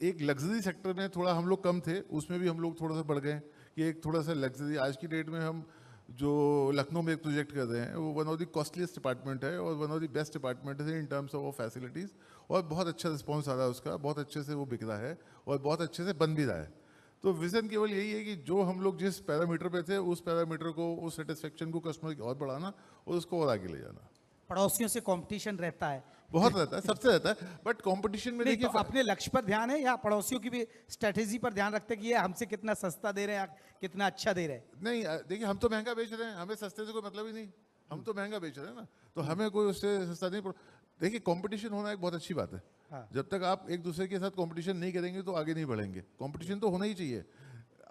S5: एक लग्जरी सेक्टर में थोड़ा हम लोग कम थे, उसमें भी हम लोग थोड़ा सा बढ़ गए कि एक थोड़ा सा लग्जरी। आज की डेट में हम जो लखनऊ में एक प्रोजेक्ट कर रहे हैं वो one of the costliest department है और one of the best department है इन टर्म्स ऑफ फैसिलिटीज़, और बहुत अच्छा रिस्पॉन्स आ रहा है उसका, बहुत अच्छे से वो बिक रहा है और बहुत अच्छे से बन भी रहा है। तो विज़न केवल यही है कि जो हम लोग जिस पैरामीटर पे थे उस पैरामीटर को, उस सेटिस्फेक्शन को कस्टमर की और बढ़ाना और उसको और आगे ले जाना।
S2: पड़ोसियों से कंपटीशन रहता है,
S5: बहुत रहता है, सबसे रहता है, बट कंपटीशन में
S2: नहीं
S5: देखिए
S2: तो अपने लक्ष्य पर ध्यान है या पड़ोसियों की भी स्ट्रेटेजी पर ध्यान रखते हैं कि ये हमसे कितना सस्ता दे रहे हैं या कितना अच्छा दे रहे हैं?
S5: नहीं, देखिए हम तो महंगा बेच रहे हैं, हमें सस्ते से कोई मतलब ही नहीं, हम तो महंगा बेच रहे हैं ना, तो हमें कोई उससे सस्ता नहीं पड़। देखिए कंपटीशन होना एक बहुत अच्छी बात है।
S2: हाँ।
S5: जब तक आप एक दूसरे के साथ कंपटीशन नहीं करेंगे तो आगे नहीं बढ़ेंगे। कंपटीशन तो होना ही चाहिए।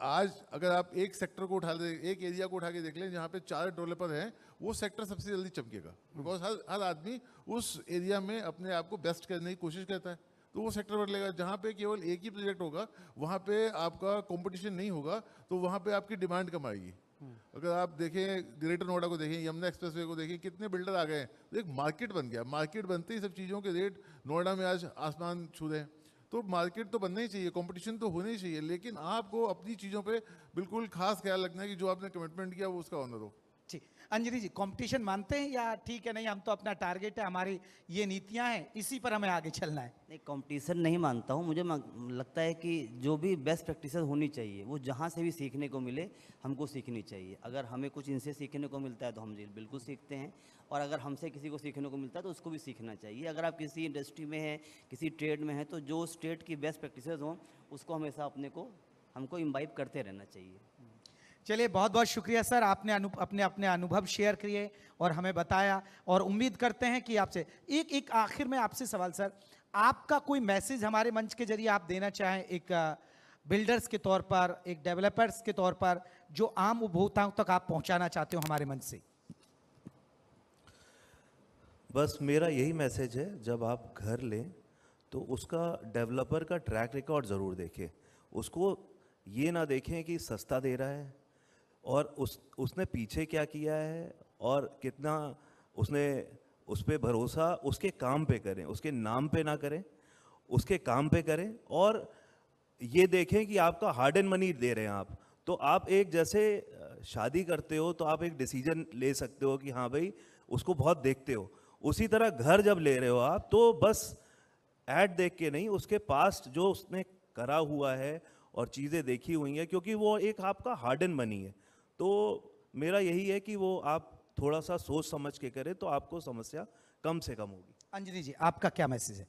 S5: आज अगर आप एक सेक्टर को उठा ले, एक एरिया को उठा के देख लें जहाँ पे 4 डेवलपर हैं, वो सेक्टर सबसे जल्दी चमकेगा, बिकॉज हर आदमी उस एरिया में अपने आप को बेस्ट करने की कोशिश करता है, तो वो सेक्टर बदलेगा। जहाँ पे केवल एक ही प्रोजेक्ट होगा वहाँ पे आपका कंपटीशन नहीं होगा, तो वहाँ पे आपकी डिमांड कम आएगी। अगर आप देखें ग्रेटर नोएडा को देखें, यमुना एक्सप्रेसवे को देखें, कितने बिल्डर आ गए हैं, तो एक मार्केट बन गया। मार्केट बनते ही सब चीज़ों के रेट नोएडा में आज आसमान छू रहे हैं। तो मार्केट तो बनना ही चाहिए, कंपटीशन तो होना ही चाहिए, लेकिन आपको अपनी चीज़ों पे बिल्कुल खास ख्याल रखना है कि जो आपने कमिटमेंट किया वो उसका ऑनर हो।
S2: ठीक, अंजलि जी कंपटीशन मानते हैं या ठीक है नहीं हम तो अपना टारगेट है, हमारी ये नीतियां हैं, इसी पर हमें आगे चलना है?
S4: नहीं, कंपटीशन नहीं मानता हूँ। मुझे लगता है कि जो भी बेस्ट प्रैक्टिसेस होनी चाहिए वो जहाँ से भी सीखने को मिले हमको सीखनी चाहिए। अगर हमें कुछ इनसे सीखने को मिलता है तो हम बिल्कुल सीखते हैं, और अगर हमसे किसी को सीखने को मिलता है तो उसको भी सीखना चाहिए। अगर आप किसी इंडस्ट्री में हैं, किसी ट्रेड में हैं, तो जो स्टेट की बेस्ट प्रैक्टिसेस हों उसको हमेशा हमको इम्बाइब करते रहना चाहिए।
S2: चलिए बहुत बहुत शुक्रिया सर, आपने अपने अनुभव शेयर किए और हमें बताया, और उम्मीद करते हैं कि आपसे एक आखिर में आपसे सवाल सर, आपका कोई मैसेज हमारे मंच के जरिए आप देना चाहें, एक बिल्डर्स के तौर पर, एक डेवलपर्स के तौर पर, जो आम उपभोक्ताओं तक आप पहुंचाना चाहते हो हमारे मंच से?
S3: बस मेरा यही मैसेज है, जब आप घर लें तो उसका डेवलपर का ट्रैक रिकॉर्ड ज़रूर देखें। उसको ये ना देखें कि सस्ता दे रहा है और उसने पीछे क्या किया है और कितना उसने उस पर भरोसा उसके काम पे करें, उसके नाम पे ना करें, उसके काम पे करें। और ये देखें कि आपका हार्ड एंड मनी दे रहे हैं आप, तो आप एक जैसे शादी करते हो तो आप एक डिसीजन ले सकते हो कि हाँ भाई उसको बहुत देखते हो, उसी तरह घर जब ले रहे हो आप तो बस ऐड देख के नहीं, उसके पास्ट जो उसने करा हुआ है और चीज़ें देखी हुई हैं, क्योंकि वो एक आपका हार्ड एंड मनी है। तो मेरा यही है कि वो आप थोड़ा सा सोच समझ के करें तो आपको समस्या कम से कम होगी।
S2: अंजलि जी आपका क्या मैसेज है?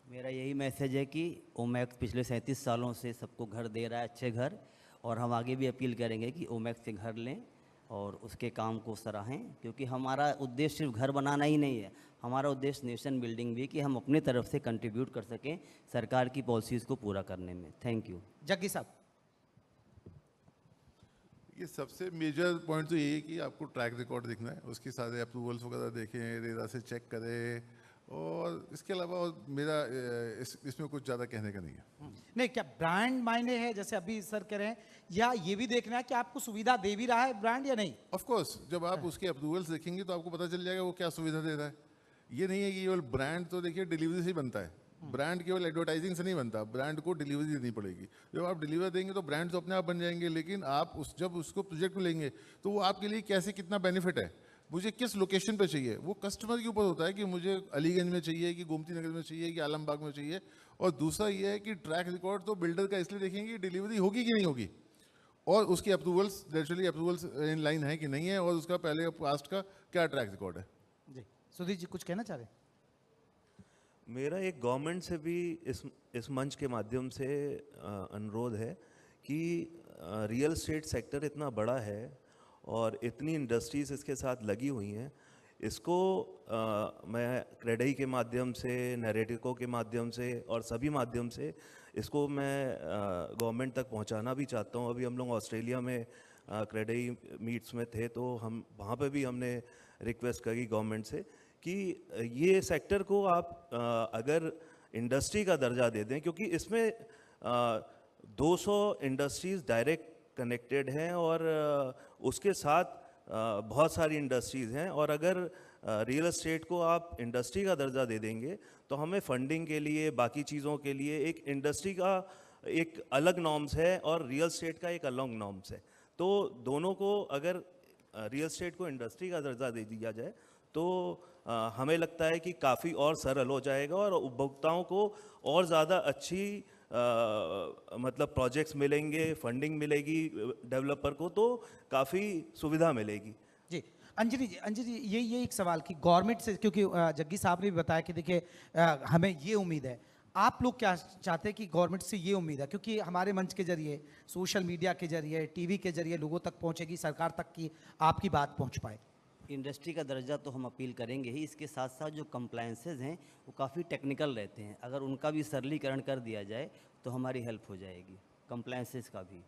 S4: मेरा यही मैसेज है कि ओमैक्स पिछले 37 सालों से सबको घर दे रहा है, अच्छे घर, और हम आगे भी अपील करेंगे कि ओमैक्स से घर लें और उसके काम को सराहें, क्योंकि हमारा उद्देश्य सिर्फ घर बनाना ही नहीं है, हमारा उद्देश्य नेशन बिल्डिंग भी, कि हम अपनी तरफ से कंट्रीब्यूट कर सकें सरकार की पॉलिसीज़ को पूरा करने में। Thank you.
S2: जग्गी साहब।
S5: ये सबसे मेजर पॉइंट तो यही है कि आपको ट्रैक रिकॉर्ड देखना है, उसके सारे अप्रूवल्स वगैरह देखें, रेरा से चेक करें, और इसके अलावा मेरा इसमें कुछ ज़्यादा कहने का नहीं है।
S2: नहीं, क्या ब्रांड मायने है, जैसे अभी सर कह रहे हैं, या ये भी देखना है कि आपको सुविधा दे भी रहा है ब्रांड या नहीं?
S5: ऑफ कोर्स जब आप उसके अप्रूवल्स देखेंगे तो आपको पता चल जाएगा वो क्या सुविधा दे रहा है। ये नहीं है कि केवल ब्रांड, तो देखिए डिलीवरी से ही बनता है, ब्रांड केवल एडवर्टाइजिंग से नहीं बनता, ब्रांड को डिलीवरी देनी पड़ेगी। जब आप डिलीवर देंगे तो ब्रांड तो अपने आप बन जाएंगे, लेकिन आप जब उसको प्रोजेक्ट में लेंगे तो वो आपके लिए कैसे, कितना बेनिफिट है, मुझे किस लोकेशन पे चाहिए, वो कस्टमर के ऊपर होता है कि मुझे अलीगंज में चाहिए कि गोमती नगर में चाहिए कि आलमबाग में चाहिए। और दूसरा ये है कि ट्रैक रिकॉर्ड तो बिल्डर का इसलिए देखेंगे कि डिलीवरी होगी कि नहीं होगी, और उसके approvals, naturally approvals in line है कि नहीं है, और उसका पहले पास्ट का क्या ट्रैक रिकॉर्ड है।
S2: जी सुधीर जी कुछ कहना चाह रहे हैं?
S3: मेरा एक गवर्नमेंट से भी इस मंच के माध्यम से अनुरोध है कि रियल एस्टेट सेक्टर इतना बड़ा है और इतनी इंडस्ट्रीज इसके साथ लगी हुई हैं, इसको मैं क्रेडई के माध्यम से, नैरेटिको के माध्यम से और सभी माध्यम से इसको मैं गवर्नमेंट तक पहुंचाना भी चाहता हूं। अभी हम लोग ऑस्ट्रेलिया में क्रेडई मीट्स में थे, तो हम वहाँ पे भी हमने रिक्वेस्ट करी गवर्नमेंट से कि ये सेक्टर को आप अगर इंडस्ट्री का दर्जा दे दें, क्योंकि इसमें 200 इंडस्ट्रीज़ डायरेक्ट कनेक्टेड हैं और उसके साथ बहुत सारी इंडस्ट्रीज़ हैं, और अगर रियल एस्टेट को आप इंडस्ट्री का दर्जा दे देंगे तो हमें फंडिंग के लिए, बाकी चीज़ों के लिए एक इंडस्ट्री का एक अलग नॉर्म्स है और रियल एस्टेट का एक अलग नॉर्म्स है। तो दोनों को अगर रियल एस्टेट को इंडस्ट्री का दर्जा दे दिया जाए तो हमें लगता है कि काफ़ी और सरल हो जाएगा और उपभोक्ताओं को और ज़्यादा अच्छी मतलब प्रोजेक्ट्स मिलेंगे, फंडिंग मिलेगी डेवलपर को, तो काफ़ी सुविधा मिलेगी।
S2: जी अंजलि जी, ये एक सवाल कि गवर्नमेंट से, क्योंकि जग्गी साहब ने भी बताया कि देखिए हमें ये उम्मीद है, आप लोग क्या चाहते हैं कि गवर्नमेंट से ये उम्मीद है, क्योंकि हमारे मंच के जरिए, सोशल मीडिया के जरिए, टीवी के जरिए लोगों तक पहुंचेगी, सरकार तक की आपकी बात पहुंच पाए।
S4: इंडस्ट्री का दर्जा तो हम अपील करेंगे ही, इसके साथ साथ जो कंप्लायंसेज हैं वो काफ़ी टेक्निकल रहते हैं, अगर उनका भी सरलीकरण कर दिया जाए तो हमारी हेल्प हो जाएगी, कंप्लायंसेज का भी।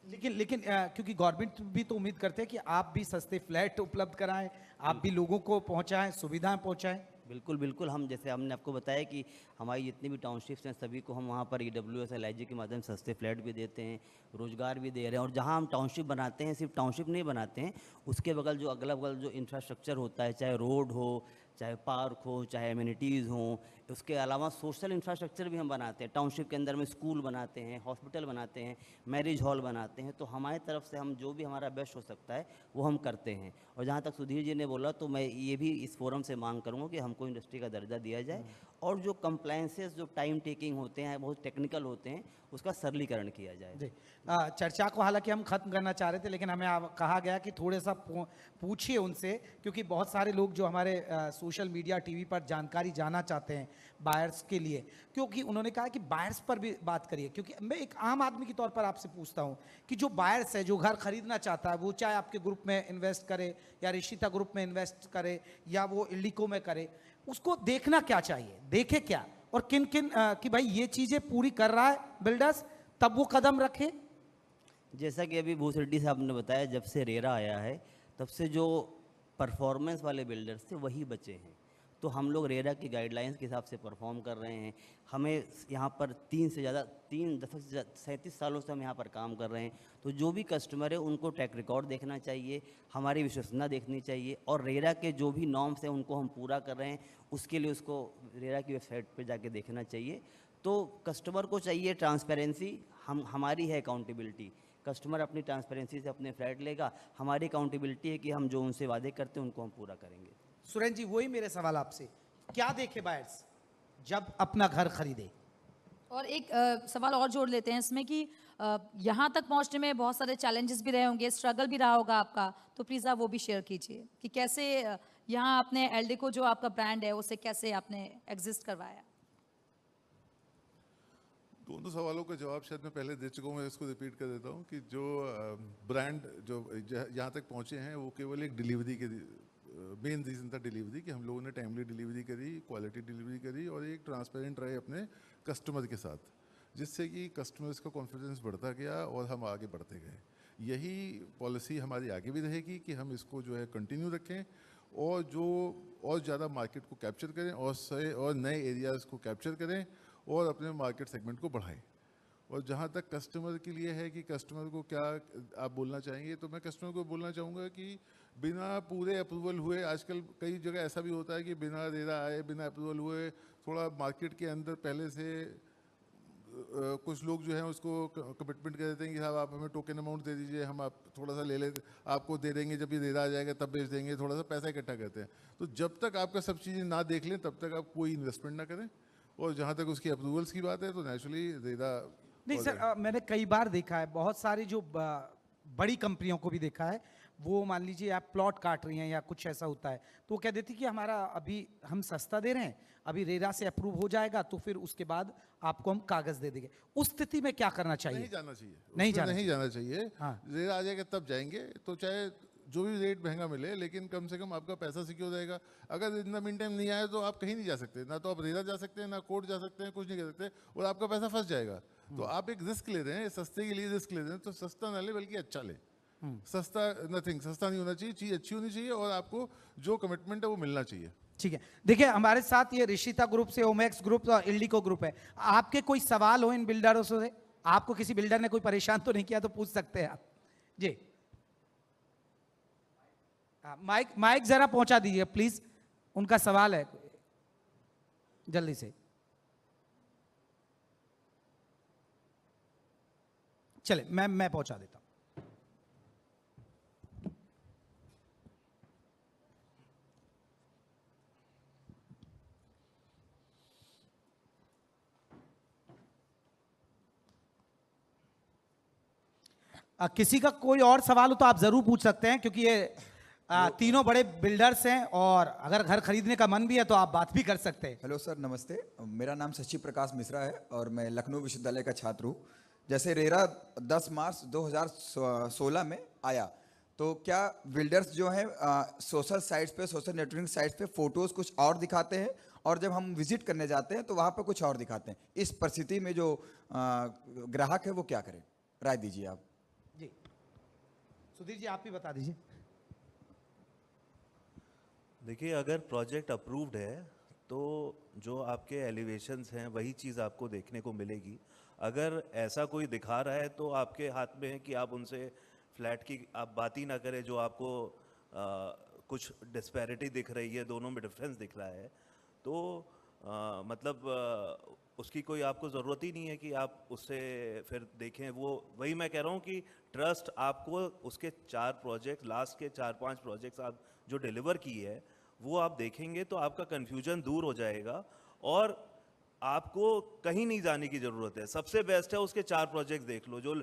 S2: लेकिन क्योंकि गवर्नमेंट भी तो उम्मीद करते हैं कि आप भी सस्ते फ्लैट उपलब्ध कराएं, आप भी लोगों को पहुंचाएं, सुविधाएं पहुंचाएं।
S4: बिल्कुल बिल्कुल, हम जैसे हमने आपको बताया कि हमारी जितनी भी टाउनशिप्स हैं सभी को हम वहाँ पर EWS LIG के माध्यम से सस्ते फ्लैट भी देते हैं, रोजगार भी दे रहे हैं। और जहाँ हम टाउनशिप बनाते हैं, सिर्फ टाउनशिप नहीं बनाते हैं, उसके बगल जो अगल बगल जो इंफ्रास्ट्रक्चर होता है, चाहे रोड हो, चाहे पार्क हो, चाहे एमिनिटीज़ हों, उसके अलावा सोशल इंफ्रास्ट्रक्चर भी हम बनाते हैं। टाउनशिप के अंदर में स्कूल बनाते हैं, हॉस्पिटल बनाते हैं, मैरिज हॉल बनाते हैं। तो हमारी तरफ से हम जो भी हमारा बेस्ट हो सकता है वो हम करते हैं। और जहाँ तक सुधीर जी ने बोला, तो मैं ये भी इस फोरम से मांग करूँगा कि हमको इंडस्ट्री का दर्जा दिया जाए और जो कंप्लायंसेस जो टाइम टेकिंग होते हैं, बहुत टेक्निकल होते हैं, उसका सरलीकरण किया जाए।
S2: जी चर्चा को हालांकि हम खत्म करना चाह रहे थे, लेकिन हमें कहा गया कि थोड़े सा पूछिए उनसे, क्योंकि बहुत सारे लोग जो हमारे सोशल मीडिया, टीवी पर जानकारी जानना चाहते हैं बायर्स के लिए, क्योंकि उन्होंने कहा कि बायर्स पर भी बात करिए। क्योंकि मैं एक आम आदमी के तौर पर आपसे पूछता हूं कि जो बायर्स है, जो घर खरीदना चाहता है, वो चाहे आपके ग्रुप में इन्वेस्ट करे या ऋषिता ग्रुप में इन्वेस्ट करे या वो इल्डिको में करे, उसको देखना क्या चाहिए, देखे क्या, और किन किन कि भाई ये चीज़ें पूरी कर रहा है बिल्डर्स, तब वो कदम रखे।
S4: जैसा कि अभी भूस रेड्डी साहब ने बताया, जब से रेरा आया है तब से जो परफॉर्मेंस वाले बिल्डर्स थे वही बचे हैं। तो हम लोग रेरा की गाइडलाइंस के हिसाब से परफॉर्म कर रहे हैं। हमें यहाँ पर 3 दशक से 37 सालों से हम यहाँ पर काम कर रहे हैं। तो जो भी कस्टमर है उनको ट्रैक रिकॉर्ड देखना चाहिए, हमारी विश्वसनीयता देखनी चाहिए, और रेरा के जो भी नॉर्म्स हैं उनको हम पूरा कर रहे हैं, उसके लिए उसको रेरा की वेबसाइट पर जाके देखना चाहिए। तो कस्टमर को चाहिए ट्रांसपेरेंसी, हमारी है अकाउंटेबिलिटी। कस्टमर अपनी ट्रांसपेरेंसी से अपने फ्लैट लेगा, हमारी अकाउंटेबिलिटी है कि हम जो उनसे वादे करते हैं उनको हम पूरा करेंगे।
S2: सुरेंद्र जी, वही मेरे सवाल आपसे, क्या देखे बायर्स जब अपना घर खरीदे?
S1: और एक सवाल और जोड़ लेते हैं इसमें कि यहाँ तक पहुँचने में बहुत सारे चैलेंजेस भी रहे होंगे, स्ट्रगल भी रहा होगा आपका, तो प्लीज़ आप वो भी शेयर कीजिए कि कैसे यहाँ आपने एल्डिको जो आपका ब्रांड है उसे कैसे आपने एग्जिस्ट करवाया।
S5: दोनों सवालों का जवाब शायद मैं पहले दे चुका हूँ, मैं इसको रिपीट कर देता हूँ कि जो ब्रांड जो यहाँ तक पहुँचे हैं वो केवल एक डिलीवरी के मेन रीज़न था, डिलीवरी, कि हम लोगों ने टाइमली डिलीवरी करी, क्वालिटी डिलीवरी करी और एक ट्रांसपेरेंट रहे अपने कस्टमर के साथ, जिससे कि कस्टमर्स का कॉन्फिडेंस बढ़ता गया और हम आगे बढ़ते गए। यही पॉलिसी हमारी आगे भी रहेगी कि हम इसको जो है कंटिन्यू रखें और ज़्यादा मार्केट को कैप्चर करें और नए एरियाज़ को कैप्चर करें और अपने मार्केट सेगमेंट को बढ़ाएं। और जहाँ तक कस्टमर के लिए है कि कस्टमर को क्या आप बोलना चाहेंगे, तो मैं कस्टमर को बोलना चाहूँगा कि बिना पूरे अप्रूवल हुए, आजकल कई जगह ऐसा भी होता है कि बिना रेरा आए, बिना अप्रूवल हुए, थोड़ा मार्केट के अंदर पहले से कुछ लोग जो हैं उसको कमिटमेंट कर देते हैं कि साहब आप हमें टोकन अमाउंट दे दीजिए, हम आप थोड़ा सा ले लेते, आपको दे देंगे, जब ये रेरा आ जाएगा तब बेच देंगे, थोड़ा सा पैसा इकट्ठा करते हैं। तो जब तक आपका सब चीज़ें ना देख लें तब तक आप कोई इन्वेस्टमेंट ना करें। और जहाँ तक उसकी अप्रूवल्स की बात है तो नेचुरली रेरा
S2: नहीं सर, मैंने कई बार देखा है, बहुत सारी जो बड़ी कंपनियों को भी देखा है, वो मान लीजिए आप प्लॉट काट रही हैं या कुछ ऐसा होता है, तो वो कह देती कि हमारा अभी हम सस्ता दे रहे हैं, अभी रेरा से अप्रूव हो जाएगा तो फिर उसके बाद आपको हम कागज दे देंगे। उस स्थिति में क्या करना चाहिए?
S5: नहीं जाना चाहिए,
S2: नहीं
S5: उसमें
S2: जाना
S5: नहीं जाना चाहिए।
S2: हाँ।
S5: रेट आ जाएगा तब जाएंगे, तो चाहे जो भी रेट महंगा मिले, लेकिन कम से कम आपका पैसा सिक्योर रहेगा। अगर इन द मीन टाइम नहीं आए तो आप कहीं नहीं जा सकते, ना तो आप रेरा जा सकते हैं, ना कोर्ट जा सकते हैं, कुछ नहीं कर सकते, और आपका पैसा फंस जाएगा। तो आप एक रिस्क ले रहे हैं, सस्ते के लिए रिस्क ले रहे हैं, तो सस्ता ना ले बल्कि अच्छा ले। सस्ता नथिंग, सस्ता नहीं होना चाहिए, चीज़ अच्छी होनी चाहिए और आपको जो कमिटमेंट है वो मिलना चाहिए।
S2: ठीक है, देखिए हमारे साथ ये ऋषिता ग्रुप से, ओमेक्स ग्रुप और इल्डिको ग्रुप है। आपके कोई सवाल हो इन बिल्डरों से? आपको किसी बिल्डर ने कोई परेशान तो नहीं किया तो पूछ सकते हैं आप जी। माइक जरा पहुंचा दीजिए प्लीज, उनका सवाल है जल्दी से। चले मैं पहुंचा देता हूं। किसी का कोई और सवाल हो तो आप जरूर पूछ सकते हैं, क्योंकि ये तीनों बड़े बिल्डर्स हैं और अगर घर खरीदने का मन भी है तो आप बात भी कर सकते हैं।
S6: हेलो सर, नमस्ते। मेरा नाम शशि प्रकाश मिश्रा है और मैं लखनऊ विश्वविद्यालय का छात्र हूँ। जैसे रेरा 10 मार्च 2016 में आया, तो क्या बिल्डर्स जो हैं सोशल साइट्स पे, सोशल नेटवर्किंग साइट्स पे फ़ोटोज़ कुछ और दिखाते हैं और जब हम विजिट करने जाते हैं तो वहाँ पर कुछ और दिखाते हैं? इस परिस्थिति में जो ग्राहक है वो क्या करें, राय दीजिए आप।
S2: जी सुधीर जी, आप ही बता दीजिए।
S3: देखिए, अगर प्रोजेक्ट अप्रूव्ड है तो जो आपके एलिवेशंस हैं वही चीज़ आपको देखने को मिलेगी। अगर ऐसा कोई दिखा रहा है तो आपके हाथ में है कि आप उनसे फ्लैट की आप बात ही ना करें, जो आपको कुछ डिस्पैरिटी दिख रही है, दोनों में डिफरेंस दिख रहा है, तो उसकी कोई आपको ज़रूरत ही नहीं है कि आप उससे फिर देखें। वही मैं कह रहा हूँ कि ट्रस्ट आपको उसके 4 प्रोजेक्ट, लास्ट के 4-5 प्रोजेक्ट्स आप जो डिलीवर की है वो आप देखेंगे तो आपका कन्फ्यूजन दूर हो जाएगा और आपको कहीं नहीं जाने की ज़रूरत है। सबसे बेस्ट है उसके 4 प्रोजेक्ट देख लो जो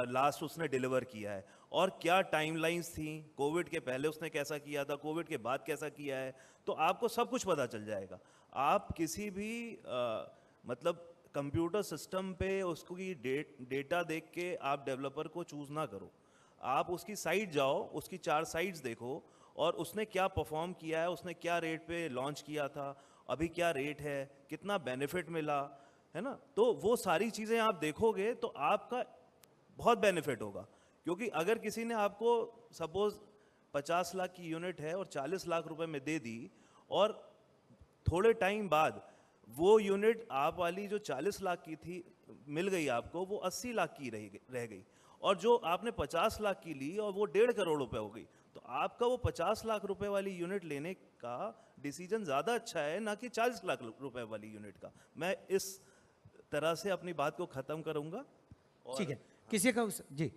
S3: लास्ट उसने डिलीवर किया है, और क्या टाइमलाइंस थी, कोविड के पहले उसने कैसा किया था, कोविड के बाद कैसा किया है, तो आपको सब कुछ पता चल जाएगा। आप किसी भी कंप्यूटर सिस्टम पे उसकी डेटा देख के आप डेवलपर को चूज़ ना करो। आप उसकी साइट जाओ, उसकी 4 साइट्स देखो और उसने क्या परफॉर्म किया है, उसने क्या रेट पे लॉन्च किया था, अभी क्या रेट है, कितना बेनिफिट मिला है ना, तो वो सारी चीज़ें आप देखोगे तो आपका बहुत बेनिफिट होगा। क्योंकि अगर किसी ने आपको सपोज 50 लाख की यूनिट है और 40 लाख रुपए में दे दी और थोड़े टाइम बाद वो यूनिट आप वाली जो 40 लाख की थी मिल गई आपको, वो 80 लाख की रह गई, और जो आपने 50 लाख की ली और वो 1.5 करोड़ रुपए हो गई, तो आपका वो 50 लाख रुपए वाली यूनिट लेने का डिसीजन ज़्यादा अच्छा है ना कि 40 लाख रुपए वाली यूनिट का। मैं इस तरह से अपनी बात को ख़त्म करूंगा।
S2: ठीक है, किसी का जी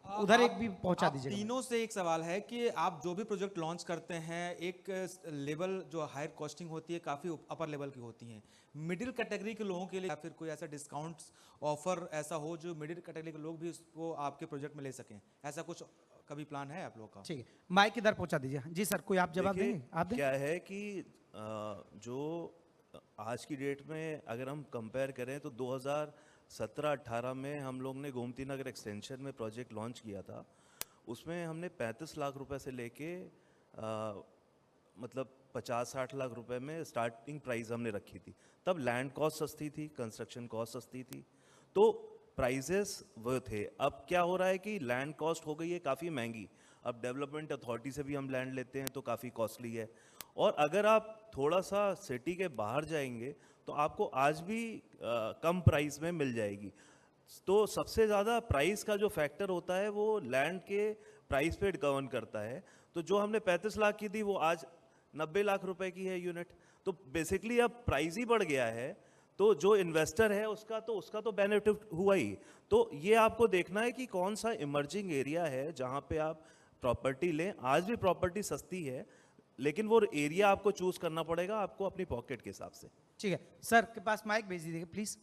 S2: उधर एक भी पहुंचा
S7: आप
S2: दीजिए।
S7: तीनों से एक सवाल है कि आप जो भी प्रोजेक्ट लॉन्च करते हैं, एक लेवल जो हायर कॉस्टिंग होती है काफ़ी अपर लेवल की होती हैं। मिडिल कैटेगरी के लोगों के लिए या फिर कोई ऐसा डिस्काउंट्स ऑफर ऐसा हो जो मिडिल कैटेगरी के लोग भी उसको आपके प्रोजेक्ट में ले सकें, ऐसा कुछ कभी प्लान है आप लोगों का?
S2: ठीक है, माइक इधर पहुंचा दीजिए। जी सर, कोई आप जवाब देंगे? आप दें।
S3: क्या है कि जो आज की डेट में अगर हम कंपेयर करें तो 2017-18 में हम लोग ने गोमती नगर एक्सटेंशन में प्रोजेक्ट लॉन्च किया था। उसमें हमने 35 लाख रुपए से लेके 50-60 लाख रुपए में स्टार्टिंग प्राइस हमने रखी थी। तब लैंड कॉस्ट सस्ती थी, कंस्ट्रक्शन कॉस्ट सस्ती थी, तो प्राइजेस वो थे। अब क्या हो रहा है कि लैंड कॉस्ट हो गई है काफ़ी महंगी। अब डेवलपमेंट अथॉरिटी से भी हम लैंड लेते हैं तो काफ़ी कॉस्टली है, और अगर आप थोड़ा सा सिटी के बाहर जाएंगे तो आपको आज भी कम प्राइस में मिल जाएगी। तो सबसे ज़्यादा प्राइस का जो फैक्टर होता है वो लैंड के प्राइस पे गवर्न करता है। तो जो हमने 35 लाख की थी वो आज 90 लाख रुपए की है यूनिट। तो बेसिकली अब प्राइस ही बढ़ गया है, तो जो इन्वेस्टर है उसका तो बेनिफिट हुआ ही। तो ये आपको देखना है कि कौन सा इमर्जिंग एरिया है जहाँ पे आप प्रॉपर्टी लें। आज भी प्रॉपर्टी सस्ती है, लेकिन वो एरिया आपको चूज करना पड़ेगा आपको अपनी पॉकेट के हिसाब से।
S2: ठीक है, सर के पास माइक भेज दीजिए प्लीज।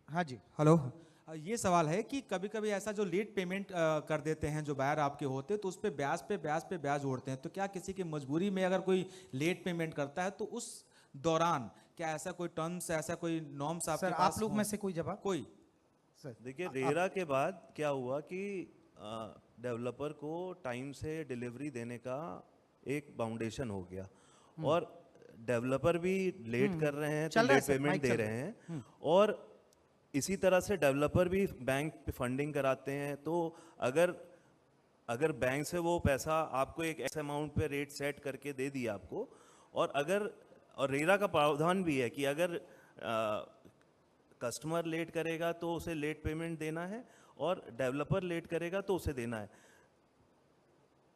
S2: हाँ जी,
S7: हेलो, ये सवाल है कि कभी कभी ऐसा जो लेट पेमेंट कर देते हैं जो बायर आपके होते हैं, तो उस पे ब्याज जोड़ते हैं, तो क्या किसी की मजबूरी में अगर कोई लेट पेमेंट करता है तो उस दौरान क्या ऐसा कोई टर्म्स, ऐसा कोई नॉर्म्स आपके
S2: सर
S7: पास
S2: आप लोग
S7: हों?
S2: में से कोई जवाब?
S7: कोई
S3: देखिए रेरा के बाद क्या हुआ कि डेवलपर को टाइम से डिलीवरी देने का एक बाउंडेशन हो गया और डेवलपर भी लेट कर रहे हैं तो
S2: चल रहा है
S3: लेट
S2: सर,
S3: पेमेंट
S2: माइक
S3: दे
S2: चल
S3: रहे हैं और इसी तरह से डेवलपर भी बैंक पे फंडिंग कराते हैं। तो अगर बैंक से वो पैसा आपको एक ऐसे अमाउंट पे रेट सेट करके दे दिया आपको, और रेरा का प्रावधान भी है कि अगर कस्टमर लेट करेगा तो उसे लेट पेमेंट देना है और डेवलपर लेट करेगा तो उसे देना है।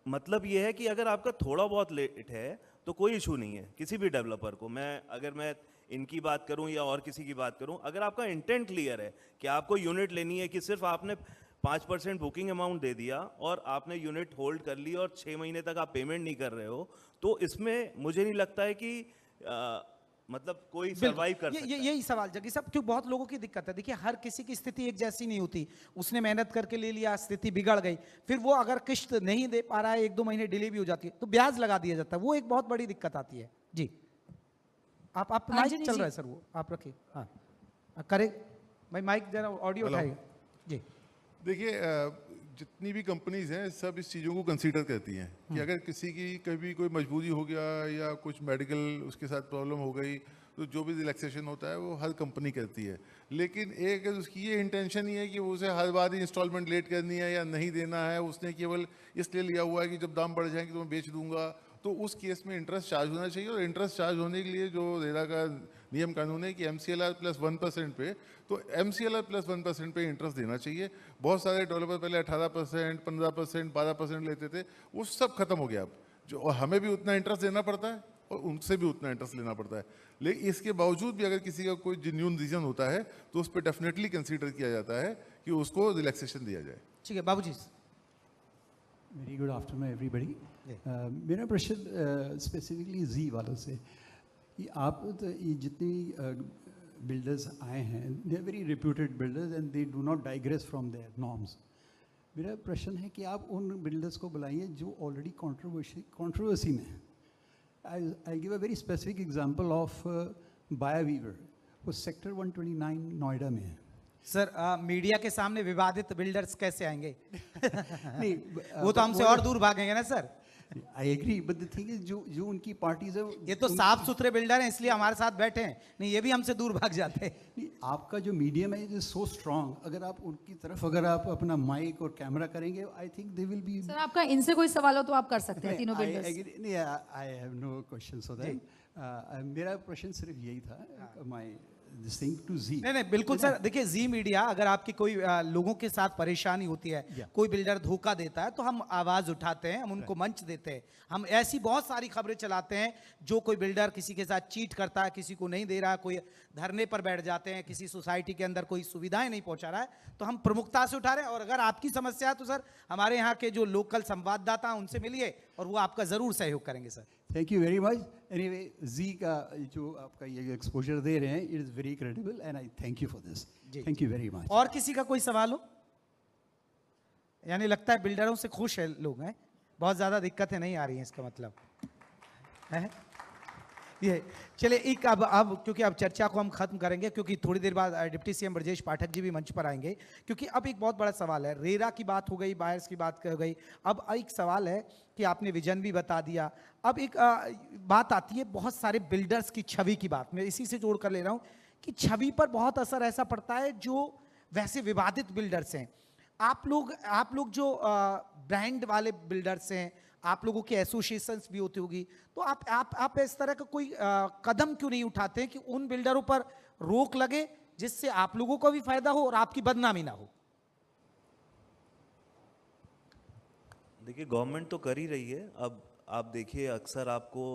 S3: मतलब ये है कि अगर आपका थोड़ा बहुत लेट है तो कोई इशू नहीं है किसी भी डेवलपर को। अगर मैं इनकी बात करूं या और किसी की बात करूं, अगर आपका इंटेंट क्लियर है कि आपको यूनिट लेनी है, कि सिर्फ आपने 5% बुकिंग अमाउंट दे दिया और आपने यूनिट होल्ड कर ली और 6 महीने तक आप पेमेंट नहीं कर रहे हो, तो इसमें मुझे नहीं लगता है कि मतलब कोई सरवाइव कर सकता है।
S2: यही सवाल जगी साहब, क्यों बहुत लोगों की दिक्कत है। देखिए हर किसी की स्थिति एक जैसी नहीं होती, उसने मेहनत करके ले लिया, स्थिति बिगड़ गई, फिर वो अगर किश्त नहीं दे पा रहा है, 1-2 महीने डिले भी हो जाती है तो ब्याज लगा दिया जाता है, वो एक बहुत बड़ी दिक्कत आती है। जी आप
S1: हाँ
S2: माइक
S1: जी,
S2: चल
S1: जी।
S2: रहा है सर, वो आप रखिए। हाँ करे भाई, माइक जरा ऑडियो
S5: हेलो।
S2: उठाइए जी।
S5: देखिए जितनी भी कंपनीज हैं सब इस चीज़ों को कंसीडर करती हैं कि अगर किसी की कभी कोई मजबूरी हो गया या कुछ मेडिकल उसके साथ प्रॉब्लम हो गई तो जो भी रिलैक्सेशन होता है वो हर कंपनी करती है। लेकिन एक उसकी ये इंटेंशन ही है कि उसे हर बार ही इंस्टॉलमेंट लेट करनी है या नहीं देना है, उसने केवल इसलिए लिया हुआ है कि जब दाम बढ़ जाएंगे तो मैं बेच दूंगा, तो उस केस में इंटरेस्ट चार्ज होना चाहिए। और इंटरेस्ट चार्ज होने के लिए जो रेरा का नियम कानून है कि MCLR प्लस 1% पे, तो MCLR प्लस 1% पे इंटरेस्ट देना चाहिए। बहुत सारे डेवलपर पहले 18%, 15%, 12% लेते थे, वो सब खत्म हो गया अब। जो और हमें भी उतना इंटरेस्ट देना पड़ता है और उनसे भी उतना इंटरेस्ट लेना पड़ता है। लेकिन इसके बावजूद भी अगर किसी का कोई जेन्युइन रीजन होता है तो उस पर डेफिनेटली कंसीडर किया जाता है कि उसको रिलैक्सेशन दिया जाए।
S2: ठीक है बाबूजी।
S8: Very good afternoon everybody. मेरा प्रश्न स्पेसिफिकली जी वालों से कि आप तो ये जितनी बिल्डर्स आए हैं they are very reputed builders and they do not digress from their norms. मेरा प्रश्न है कि आप उन बिल्डर्स को बुलाइए जो ऑलरेडी कंट्रोवर्सी में हैं। I give a very specific example of बाया वीवर, वो सेक्टर 129 नोएडा में है।
S2: सर मीडिया के सामने विवादित बिल्डर्स कैसे आएंगे?
S8: नहीं
S2: वो तो हमसे और दूर भागेंगे ना sir.
S8: I agree, but the thing is जो उनकी पार्टीज है
S2: ये तो साफ सुथरे बिल्डर हैं इसलिए हमारे साथ बैठे हैं, नहीं ये भी हमसे दूर भाग जाते हैं।
S8: नहीं, आपका जो मीडियम है इज सो स्ट्रांग, अगर आप उनकी तरफ अगर आप अपना माइक और कैमरा करेंगे I think they will be.
S1: Sir आपका इनसे कोई सवाल हो तो आप कर सकते हैं तीनों बिल्डर्स।
S8: नहीं, I have no questions for that. मेरा प्रश्न सिर्फ यही था, माय दिस थिंग टू जी।
S2: नहीं बिल्कुल सर, देखिए जी मीडिया अगर आपकी कोई लोगों के साथ परेशानी होती है, कोई बिल्डर धोखा देता है तो हम आवाज उठाते हैं, हम उनको मंच देते हैं। हम ऐसी बहुत सारी खबरें चलाते हैं जो कोई बिल्डर किसी के साथ चीट करता है, किसी को नहीं दे रहा, कोई धरने पर बैठ जाते हैं, किसी सोसाइटी के अंदर कोई सुविधाएं नहीं पहुंचा रहा है, तो हम प्रमुखता से उठा रहे हैं। और अगर आपकी समस्या है तो सर हमारे यहाँ के जो लोकल संवाददाता हैं उनसे मिलिए और वो आपका जरूर सहयोग करेंगे sir.
S8: Thank you very much. Anyway जी का जो आपका ये एक्सपोजर दे रहे हैं it is very credible and I thank you for this. Thank you very much.
S2: और किसी का कोई सवाल हो? यानी लगता है बिल्डरों से खुश है लोग हैं, बहुत ज़्यादा दिक्कतें नहीं आ रही हैं, इसका मतलब है ये। चलिए एक अब क्योंकि अब चर्चा को हम खत्म करेंगे, क्योंकि थोड़ी देर बाद डिप्टी सीएम ब्रजेश पाठक जी भी मंच पर आएंगे, क्योंकि अब एक बहुत बड़ा सवाल है। रेरा की बात हो गई, बायर्स की बात हो गई, अब एक सवाल है कि आपने विजन भी बता दिया। अब एक बात आती है बहुत सारे बिल्डर्स की छवि की बात, मैं इसी से जोड़ कर ले रहा हूँ कि छवि पर बहुत असर ऐसा पड़ता है जो वैसे विवादित बिल्डर्स हैं। आप लोग जो ब्रांड वाले बिल्डर्स हैं, आप लोगों की एसोसिएशंस भी होती होगी, तो आप इस तरह का कोई कदम क्यों नहीं उठाते हैं कि उन बिल्डरों पर रोक लगे जिससे आप लोगों को भी फायदा हो और आपकी बदनामी ना हो?
S3: देखिए गवर्नमेंट तो कर ही रही है। अब आप देखिए अक्सर आपको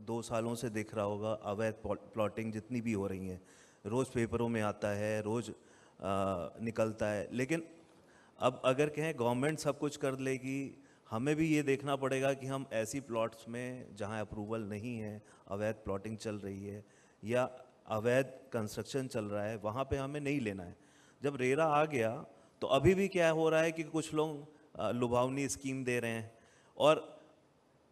S3: 2 सालों से दिख रहा होगा अवैध प्लॉटिंग जितनी भी हो रही हैं, रोज़ पेपरों में आता है, रोज़ निकलता है। लेकिन अब अगर कहें गवर्नमेंट सब कुछ कर लेगी, हमें भी ये देखना पड़ेगा कि हम ऐसी प्लॉट्स में जहां अप्रूवल नहीं है, अवैध प्लॉटिंग चल रही है या अवैध कंस्ट्रक्शन चल रहा है, वहां पे हमें नहीं लेना है। जब रेरा आ गया तो अभी भी क्या हो रहा है कि कुछ लोग लुभावनी स्कीम दे रहे हैं, और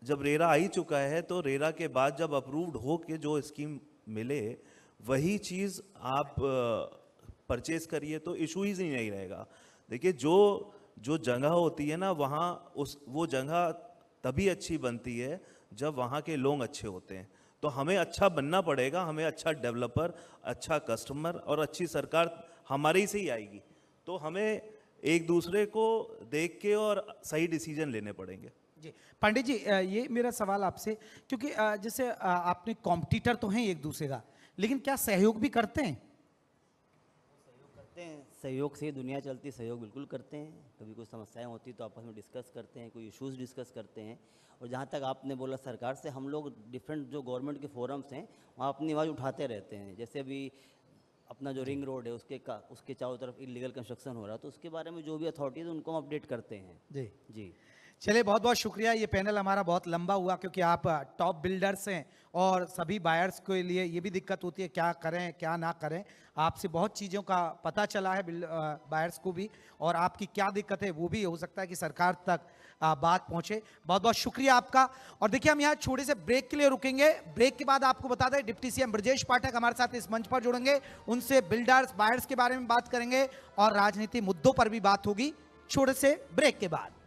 S3: जब रेरा आ ही चुका है तो रेरा के बाद जब अप्रूव्ड हो के जो स्कीम मिले वही चीज़ आप परचेज करिए तो इशू ही नहीं रहेगा। देखिए जो जगह होती है ना, वहाँ वो जगह तभी अच्छी बनती है जब वहाँ के लोग अच्छे होते हैं। तो हमें अच्छा बनना पड़ेगा, हमें अच्छा डेवलपर, अच्छा कस्टमर और अच्छी सरकार हमारी से ही आएगी। तो हमें एक दूसरे को देख के और सही डिसीजन लेने पड़ेंगे।
S2: जी पंडित जी, ये मेरा सवाल आपसे, क्योंकि जैसे आपने कॉम्पिटिटर तो हैं एक दूसरे का, लेकिन क्या सहयोग भी करते हैं?
S4: सहयोग से ही दुनिया चलती है, सहयोग बिल्कुल करते हैं। कभी कोई समस्याएं होती तो आपस में डिस्कस करते हैं, कोई इश्यूज डिस्कस करते हैं। और जहाँ तक आपने बोला सरकार से, हम लोग डिफरेंट जो गवर्नमेंट के फोरम्स हैं वहाँ अपनी आवाज़ उठाते रहते हैं। जैसे अभी अपना जो रिंग रोड है उसके चारों तरफ इलीगल कंस्ट्रक्शन हो रहा है, तो उसके बारे में जो भी अथॉरिटीज उनको हम अपडेट करते हैं।
S2: जी
S4: जी
S2: चलिए, बहुत बहुत शुक्रिया। ये पैनल हमारा बहुत लंबा हुआ क्योंकि आप टॉप बिल्डर्स हैं और सभी बायर्स के लिए ये भी दिक्कत होती है क्या करें क्या ना करें। आपसे बहुत चीज़ों का पता चला है बायर्स को भी, और आपकी क्या दिक्कत है वो भी हो सकता है कि सरकार तक बात पहुंचे। बहुत बहुत शुक्रिया आपका। और देखिए, हम यहाँ छोटे से ब्रेक के लिए रुकेंगे। ब्रेक के बाद आपको बता दें, डिप्टी सीएम ब्रजेश पाठक हमारे साथ इस मंच पर जुड़ेंगे, उनसे बिल्डर्स बायर्स के बारे में बात करेंगे और राजनीति मुद्दों पर भी बात होगी, छोटे से ब्रेक के बाद।